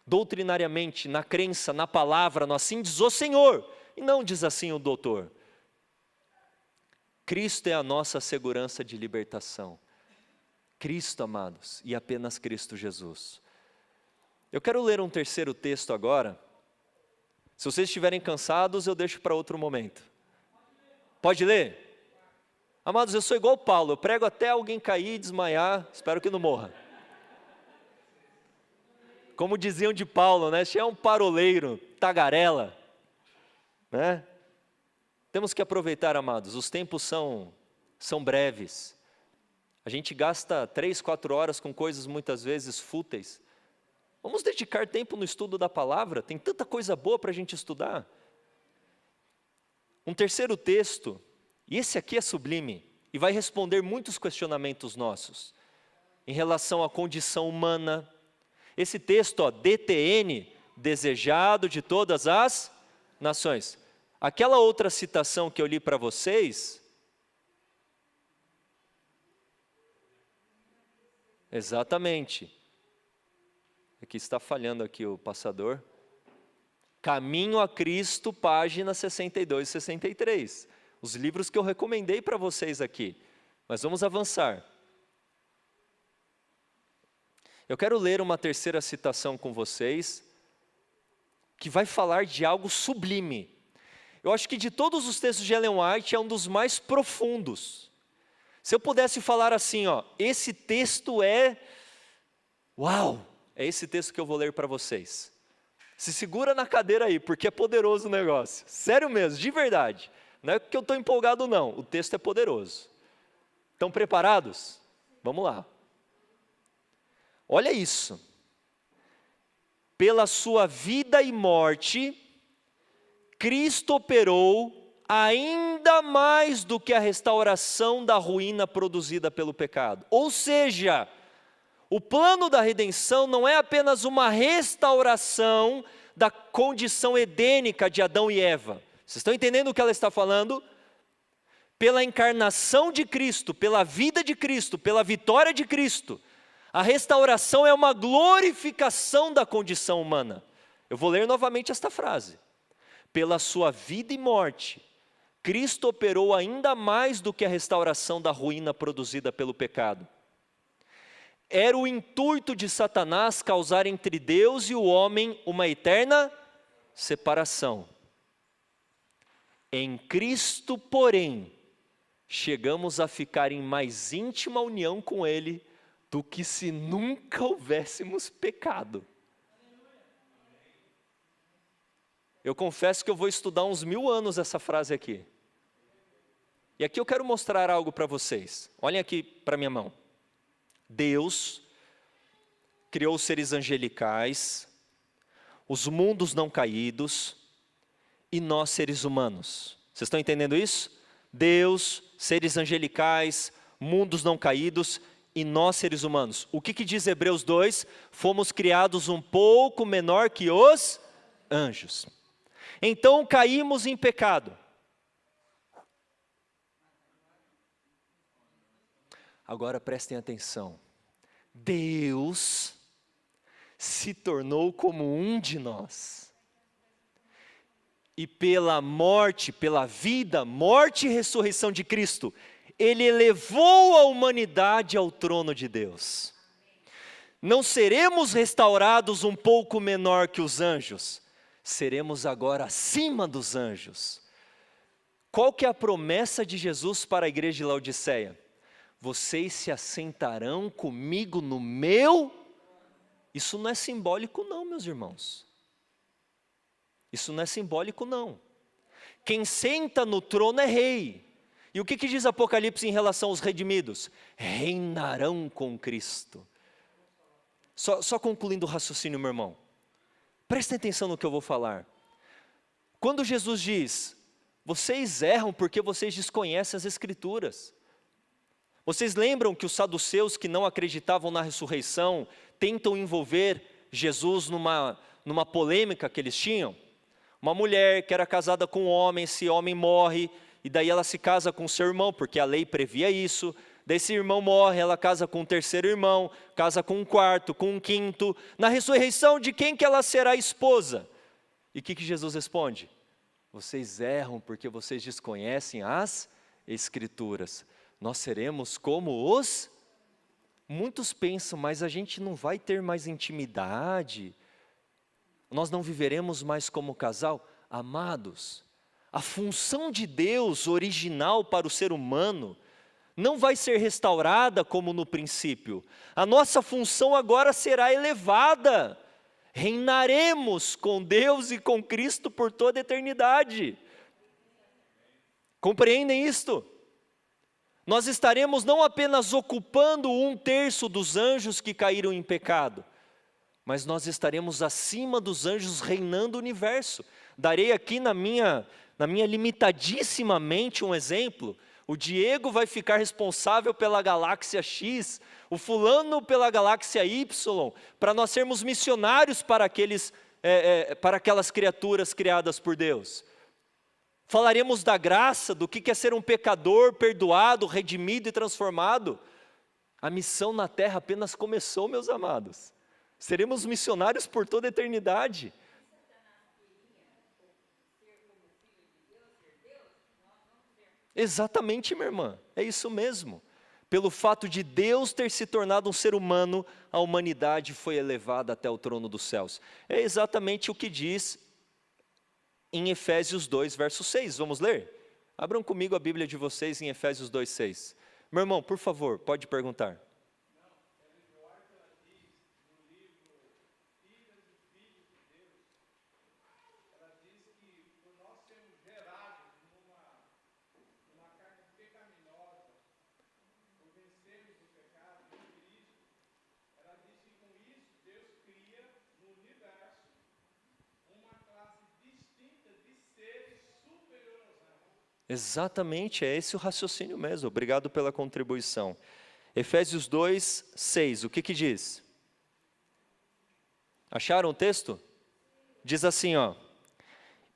doutrinariamente, na crença, na palavra, no assim diz o Senhor, e não diz assim o doutor. Cristo é a nossa segurança de libertação. Cristo, amados, e apenas Cristo Jesus. Eu quero ler um terceiro texto agora. Se vocês estiverem cansados, eu deixo para outro momento. Pode ler? Amados, eu sou igual Paulo, eu prego até alguém cair e desmaiar, espero que não morra. Como diziam de Paulo, né? Se é um paroleiro, tagarela, né? Temos que aproveitar, amados, os tempos são breves. A gente gasta 3, 4 horas com coisas muitas vezes fúteis. Vamos dedicar tempo no estudo da palavra, tem tanta coisa boa para a gente estudar. Um terceiro texto, e esse aqui é sublime, e vai responder muitos questionamentos nossos, em relação à condição humana. Esse texto, DTN, desejado de todas as nações. Aquela outra citação que eu li para vocês, exatamente, aqui está falhando aqui o passador, Caminho a Cristo, página 62 e 63, os livros que eu recomendei para vocês aqui, mas vamos avançar. Eu quero ler uma terceira citação com vocês, que vai falar de algo sublime. Eu acho que de todos os textos de Ellen White é um dos mais profundos. Se eu pudesse falar assim, ó, esse texto é, uau, é esse texto que eu vou ler para vocês. Se segura na cadeira aí, porque é poderoso o negócio. Sério mesmo, de verdade. Não é porque eu estou empolgado não, o texto é poderoso. Estão preparados? Vamos lá. Olha isso. Pela sua vida e morte, Cristo operou ainda mais do que a restauração da ruína produzida pelo pecado. Ou seja, o plano da redenção não é apenas uma restauração da condição edênica de Adão e Eva. Vocês estão entendendo o que ela está falando? Pela encarnação de Cristo, pela vida de Cristo, pela vitória de Cristo, a restauração é uma glorificação da condição humana. Eu vou ler novamente esta frase. Pela sua vida e morte, Cristo operou ainda mais do que a restauração da ruína produzida pelo pecado. Era o intuito de Satanás causar entre Deus e o homem uma eterna separação. Em Cristo, porém, chegamos a ficar em mais íntima união com Ele do que se nunca houvéssemos pecado. Eu confesso que eu vou estudar uns 1000 anos essa frase aqui. E aqui eu quero mostrar algo para vocês. Olhem aqui para minha mão. Deus criou os seres angelicais, os mundos não caídos e nós seres humanos. Vocês estão entendendo isso? Deus, seres angelicais, mundos não caídos e nós seres humanos. O que diz Hebreus 2? Fomos criados um pouco menor que os anjos. Então caímos em pecado. Agora prestem atenção. Deus se tornou como um de nós. E pela morte, pela vida, morte e ressurreição de Cristo, Ele elevou a humanidade ao trono de Deus. Não seremos restaurados um pouco menor que os anjos, seremos agora acima dos anjos. Qual que é a promessa de Jesus para a igreja de Laodiceia? Vocês se assentarão comigo no meu... Isso não é simbólico não, meus irmãos. Isso não é simbólico não. Quem senta no trono é rei. E o que diz Apocalipse em relação aos redimidos? Reinarão com Cristo. Só concluindo o raciocínio, meu irmão. Prestem atenção no que eu vou falar. Quando Jesus diz, vocês erram porque vocês desconhecem as Escrituras. Vocês lembram que os saduceus que não acreditavam na ressurreição tentam envolver Jesus numa polêmica que eles tinham? Uma mulher que era casada com um homem, esse homem morre, e daí ela se casa com seu irmão, porque a lei previa isso. Daí esse irmão morre, ela casa com um terceiro irmão, casa com um quarto, com um quinto. Na ressurreição, de quem que ela será esposa? E o que Jesus responde? Vocês erram porque vocês desconhecem as Escrituras. Nós seremos como os... Muitos pensam, mas a gente não vai ter mais intimidade, nós não viveremos mais como casal. Amados, a função de Deus original para o ser humano não vai ser restaurada como no princípio. A nossa função agora será elevada. Reinaremos com Deus e com Cristo por toda a eternidade. Compreendem isto? Nós estaremos não apenas ocupando 1/3 dos anjos que caíram em pecado, mas nós estaremos acima dos anjos reinando o universo. Darei aqui na minha limitadíssima mente um exemplo. O Diego vai ficar responsável pela galáxia X, o fulano pela galáxia Y, para nós sermos missionários para aquelas criaturas criadas por Deus. Falaremos da graça, do que é ser um pecador perdoado, redimido e transformado. A missão na terra apenas começou, meus amados. Seremos missionários por toda a eternidade. Exatamente, minha irmã, é isso mesmo. Pelo fato de Deus ter se tornado um ser humano, a humanidade foi elevada até o trono dos céus. É exatamente o que diz em Efésios 2, verso 6. Vamos ler? Abram comigo a Bíblia de vocês em Efésios 2, 6. Meu irmão, por favor, pode perguntar. Exatamente, é esse o raciocínio mesmo. Obrigado pela contribuição. Efésios 2, 6, o que que diz? Acharam o texto? Diz assim, ó.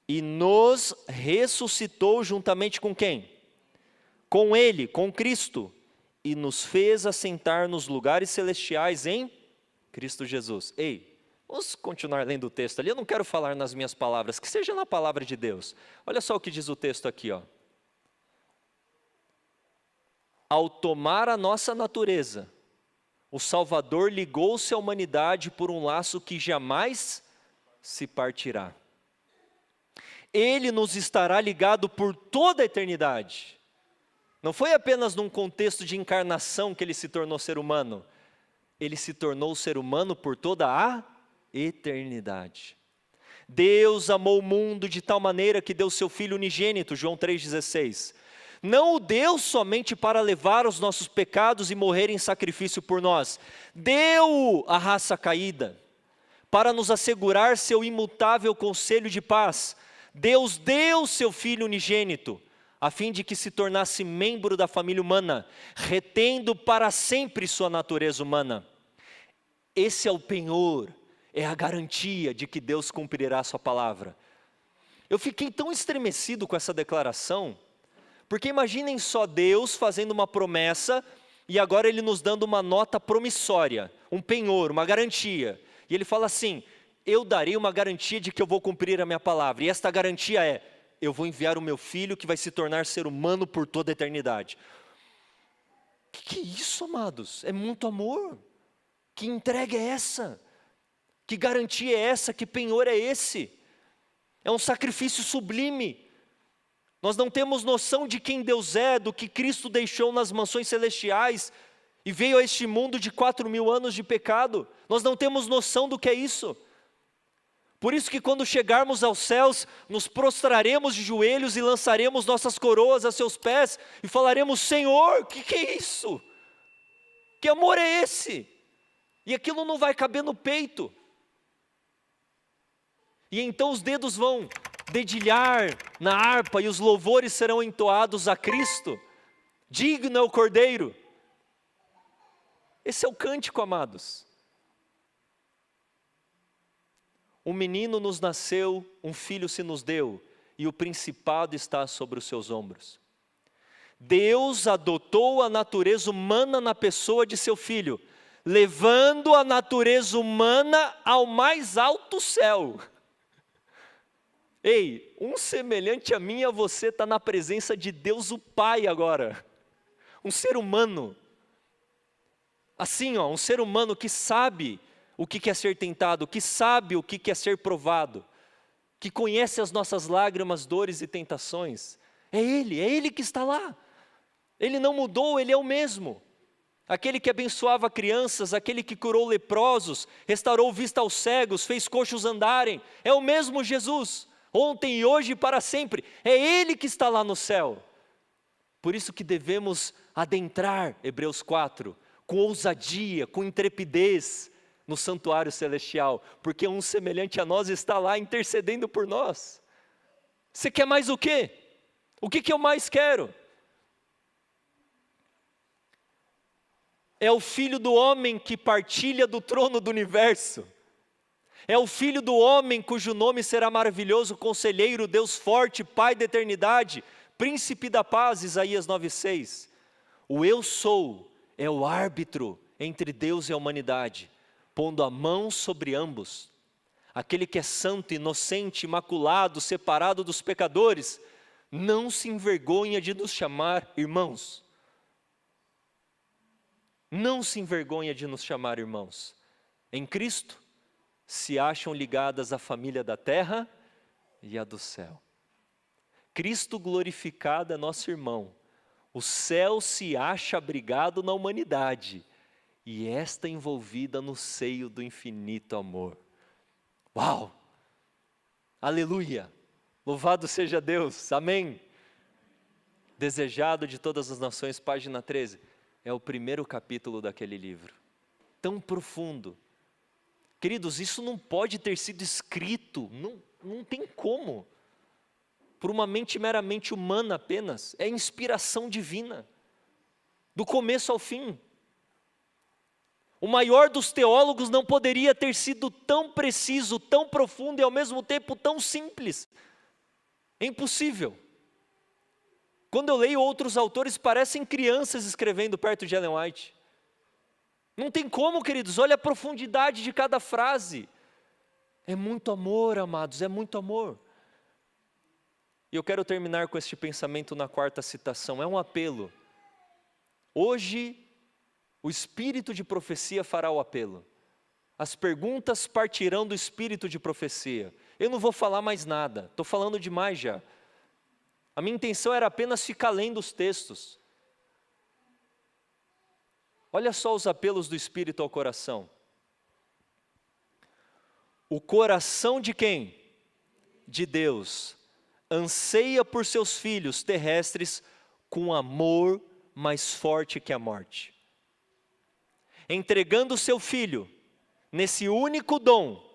E nos ressuscitou juntamente com quem? Com Ele, com Cristo. E nos fez assentar nos lugares celestiais em Cristo Jesus. Ei, vamos continuar lendo o texto ali. Eu não quero falar nas minhas palavras, que seja na palavra de Deus. Olha só o que diz o texto aqui, ó. Ao tomar a nossa natureza, o Salvador ligou-se à humanidade por um laço que jamais se partirá. Ele nos estará ligado por toda a eternidade. Não foi apenas num contexto de encarnação que ele se tornou ser humano. Ele se tornou ser humano por toda a eternidade. Deus amou o mundo de tal maneira que deu seu Filho unigênito, João 3,16. Não o deu somente para levar os nossos pecados e morrer em sacrifício por nós. Deu a raça caída, para nos assegurar seu imutável conselho de paz. Deus deu seu Filho unigênito, a fim de que se tornasse membro da família humana, retendo para sempre sua natureza humana. Esse é o penhor, é a garantia de que Deus cumprirá a sua palavra. Eu fiquei tão estremecido com essa declaração, porque imaginem só Deus fazendo uma promessa, e agora Ele nos dando uma nota promissória, um penhor, uma garantia. E Ele fala assim, eu darei uma garantia de que eu vou cumprir a minha palavra. E esta garantia é, eu vou enviar o meu filho que vai se tornar ser humano por toda a eternidade. Que é isso, amados? É muito amor. Que entrega é essa? Que garantia é essa? Que penhor é esse? É um sacrifício sublime. Nós não temos noção de quem Deus é, do que Cristo deixou nas mansões celestiais e veio a este mundo de 4.000 anos de pecado. Nós não temos noção do que é isso. Por isso que quando chegarmos aos céus, nos prostraremos de joelhos e lançaremos nossas coroas a seus pés e falaremos, Senhor, que é isso? Que amor é esse? E aquilo não vai caber no peito. E então os dedos vão dedilhar na harpa e os louvores serão entoados a Cristo. Digno é o Cordeiro. Esse é o cântico, amados. Um menino nos nasceu, um filho se nos deu, e o principado está sobre os seus ombros. Deus adotou a natureza humana na pessoa de seu filho, levando a natureza humana ao mais alto céu. Ei, um semelhante a mim e a você está na presença de Deus o Pai agora. Um ser humano. Assim, ó, um ser humano que sabe o que é ser tentado, que sabe o que é ser provado, que conhece as nossas lágrimas, dores e tentações. É Ele que está lá. Ele não mudou, Ele é o mesmo. Aquele que abençoava crianças, aquele que curou leprosos, restaurou vista aos cegos, fez coxos andarem. É o mesmo Jesus, ontem e hoje e para sempre. É Ele que está lá no céu. Por isso que devemos adentrar, Hebreus 4, com ousadia, com intrepidez, no santuário celestial, porque um semelhante a nós está lá intercedendo por nós. Você quer mais o quê? O que eu mais quero? É o Filho do homem que partilha do trono do universo. É o Filho do homem cujo nome será maravilhoso, Conselheiro, Deus forte, Pai da eternidade, Príncipe da paz, Isaías 9,6. O eu sou é o árbitro entre Deus e a humanidade, pondo a mão sobre ambos. Aquele que é santo, inocente, imaculado, separado dos pecadores, não se envergonha de nos chamar irmãos. Não se envergonha de nos chamar irmãos. Em Cristo, se acham ligadas a família da terra e a do céu. Cristo glorificado é nosso irmão. O céu se acha abrigado na humanidade, e esta envolvida no seio do infinito amor. Uau! Aleluia! Louvado seja Deus, amém! Desejado de todas as nações, página 13, é o primeiro capítulo daquele livro. Tão profundo. Queridos, isso não pode ter sido escrito, não tem como. por uma mente meramente humana apenas, é inspiração divina, do começo ao fim. O maior dos teólogos não poderia ter sido tão preciso, tão profundo e ao mesmo tempo tão simples. É impossível. Quando eu leio outros autores, parecem crianças escrevendo perto de Ellen White. Não tem como, queridos, olha a profundidade de cada frase. É muito amor, amados, é muito amor. E eu quero terminar com este pensamento na quarta citação, é um apelo. Hoje, o espírito de profecia fará o apelo. As perguntas partirão do espírito de profecia. Eu não vou falar mais nada, estou falando demais já. A minha intenção era apenas ficar lendo os textos. Olha só os apelos do espírito ao coração. O coração de quem? De Deus. Anseia por seus filhos terrestres com amor mais forte que a morte. Entregando o seu Filho, nesse único dom,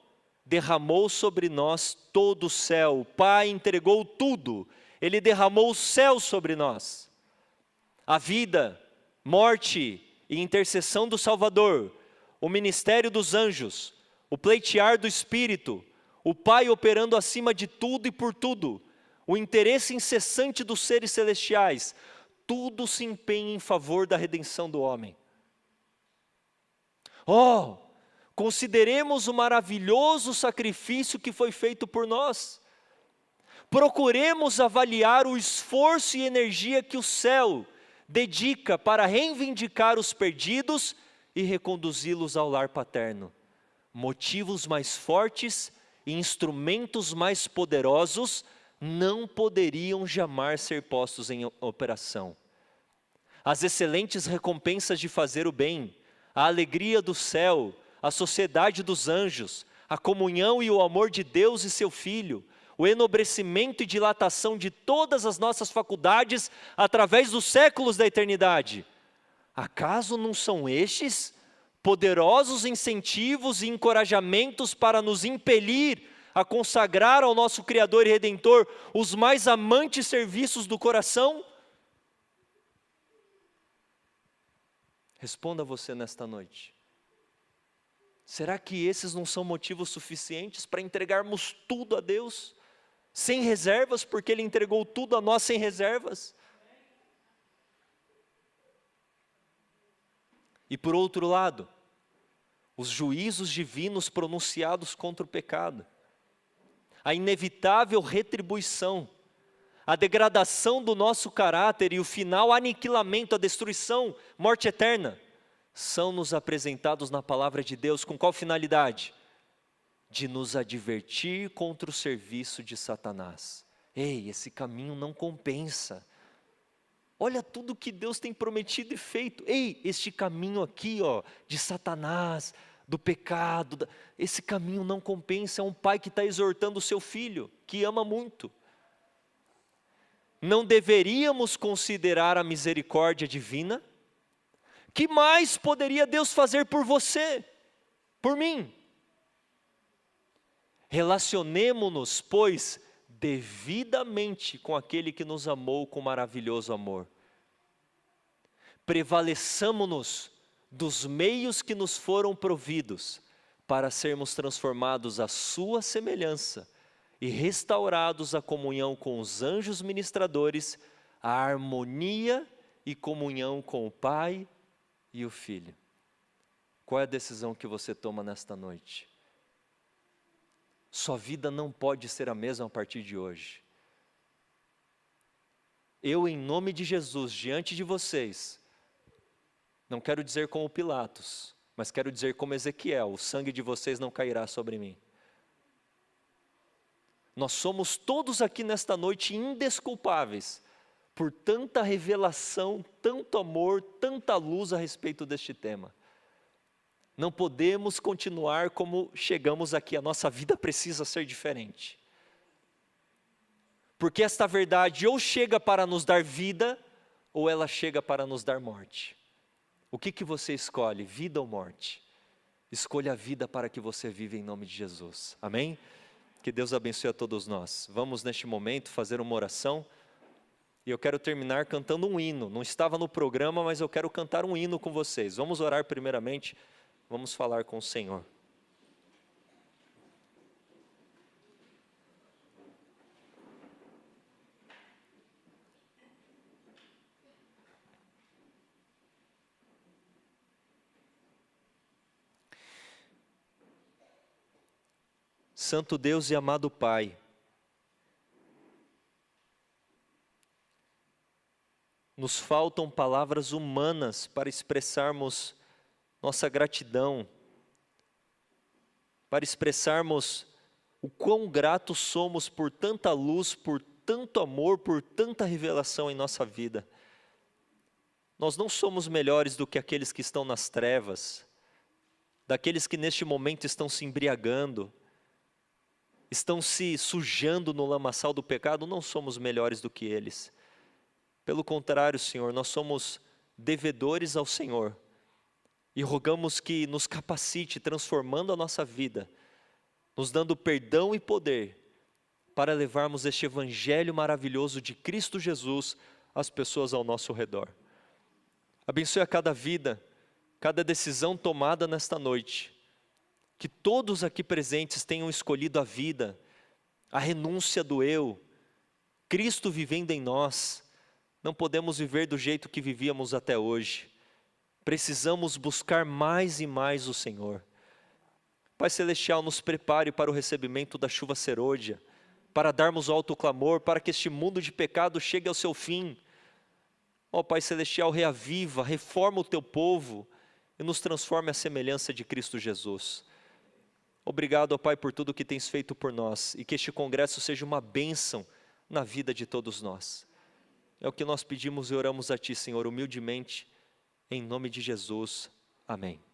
derramou sobre nós todo o céu. O Pai entregou tudo, Ele derramou o céu sobre nós. A vida, morte e intercessão do Salvador, o ministério dos anjos, o pleitear do Espírito, o Pai operando acima de tudo e por tudo, o interesse incessante dos seres celestiais, tudo se empenha em favor da redenção do homem. Oh, consideremos o maravilhoso sacrifício que foi feito por nós. Procuremos avaliar o esforço e energia que o céu dedica para reivindicar os perdidos e reconduzi-los ao lar paterno. Motivos mais fortes e instrumentos mais poderosos não poderiam jamais ser postos em operação. As excelentes recompensas de fazer o bem, a alegria do céu, a sociedade dos anjos, a comunhão e o amor de Deus e seu Filho, o enobrecimento e dilatação de todas as nossas faculdades através dos séculos da eternidade. Acaso não são estes poderosos incentivos e encorajamentos para nos impelir a consagrar ao nosso Criador e Redentor os mais amantes serviços do coração? Responda você nesta noite. Será que esses não são motivos suficientes para entregarmos tudo a Deus? Sem reservas, porque Ele entregou tudo a nós sem reservas? E por outro lado, os juízos divinos pronunciados contra o pecado, a inevitável retribuição, a degradação do nosso caráter e o final aniquilamento, a destruição, morte eterna, são nos apresentados na palavra de Deus com qual finalidade? De nos advertir contra o serviço de Satanás. Ei, esse caminho não compensa. Olha tudo que Deus tem prometido e feito. Ei, este caminho aqui, de Satanás, do pecado, esse caminho não compensa. É um pai que está exortando o seu filho, que ama muito. Não deveríamos considerar a misericórdia divina? Que mais poderia Deus fazer por você, por mim? Relacionemo-nos, pois, devidamente com aquele que nos amou com maravilhoso amor. Prevaleçamo-nos dos meios que nos foram providos para sermos transformados à sua semelhança e restaurados à comunhão com os anjos ministradores, à harmonia e comunhão com o Pai e o Filho. Qual é a decisão que você toma nesta noite? Sua vida não pode ser a mesma a partir de hoje. Eu, em nome de Jesus, diante de vocês, não quero dizer como Pilatos, mas quero dizer como Ezequiel: o sangue de vocês não cairá sobre mim. Nós somos todos aqui nesta noite indesculpáveis por tanta revelação, tanto amor, tanta luz a respeito deste tema. Não podemos continuar como chegamos aqui, a nossa vida precisa ser diferente. Porque esta verdade ou chega para nos dar vida, ou ela chega para nos dar morte. O que você escolhe, vida ou morte? Escolha a vida para que você viva em nome de Jesus, amém? Que Deus abençoe a todos nós. Vamos neste momento fazer uma oração. E eu quero terminar cantando um hino. Não estava no programa, mas eu quero cantar um hino com vocês. Vamos orar primeiramente, vamos falar com o Senhor. Santo Deus e amado Pai, nos faltam palavras humanas para expressarmos nossa gratidão, para expressarmos o quão gratos somos por tanta luz, por tanto amor, por tanta revelação em nossa vida. Nós não somos melhores do que aqueles que estão nas trevas, daqueles que neste momento estão se embriagando, estão se sujando no lamaçal do pecado, não somos melhores do que eles. Pelo contrário, Senhor, nós somos devedores ao Senhor e rogamos que nos capacite, transformando a nossa vida, nos dando perdão e poder para levarmos este evangelho maravilhoso de Cristo Jesus às pessoas ao nosso redor. Abençoe a cada vida, cada decisão tomada nesta noite. Que todos aqui presentes tenham escolhido a vida, a renúncia do eu, Cristo vivendo em nós. Não podemos viver do jeito que vivíamos até hoje. Precisamos buscar mais e mais o Senhor. Pai Celestial, nos prepare para o recebimento da chuva serôdia, para darmos alto clamor, para que este mundo de pecado chegue ao seu fim. Ó Pai Celestial, reaviva, reforma o teu povo e nos transforme à semelhança de Cristo Jesus. Obrigado, ó Pai, por tudo que tens feito por nós e que este congresso seja uma bênção na vida de todos nós. É o que nós pedimos e oramos a Ti, Senhor, humildemente, em nome de Jesus. Amém.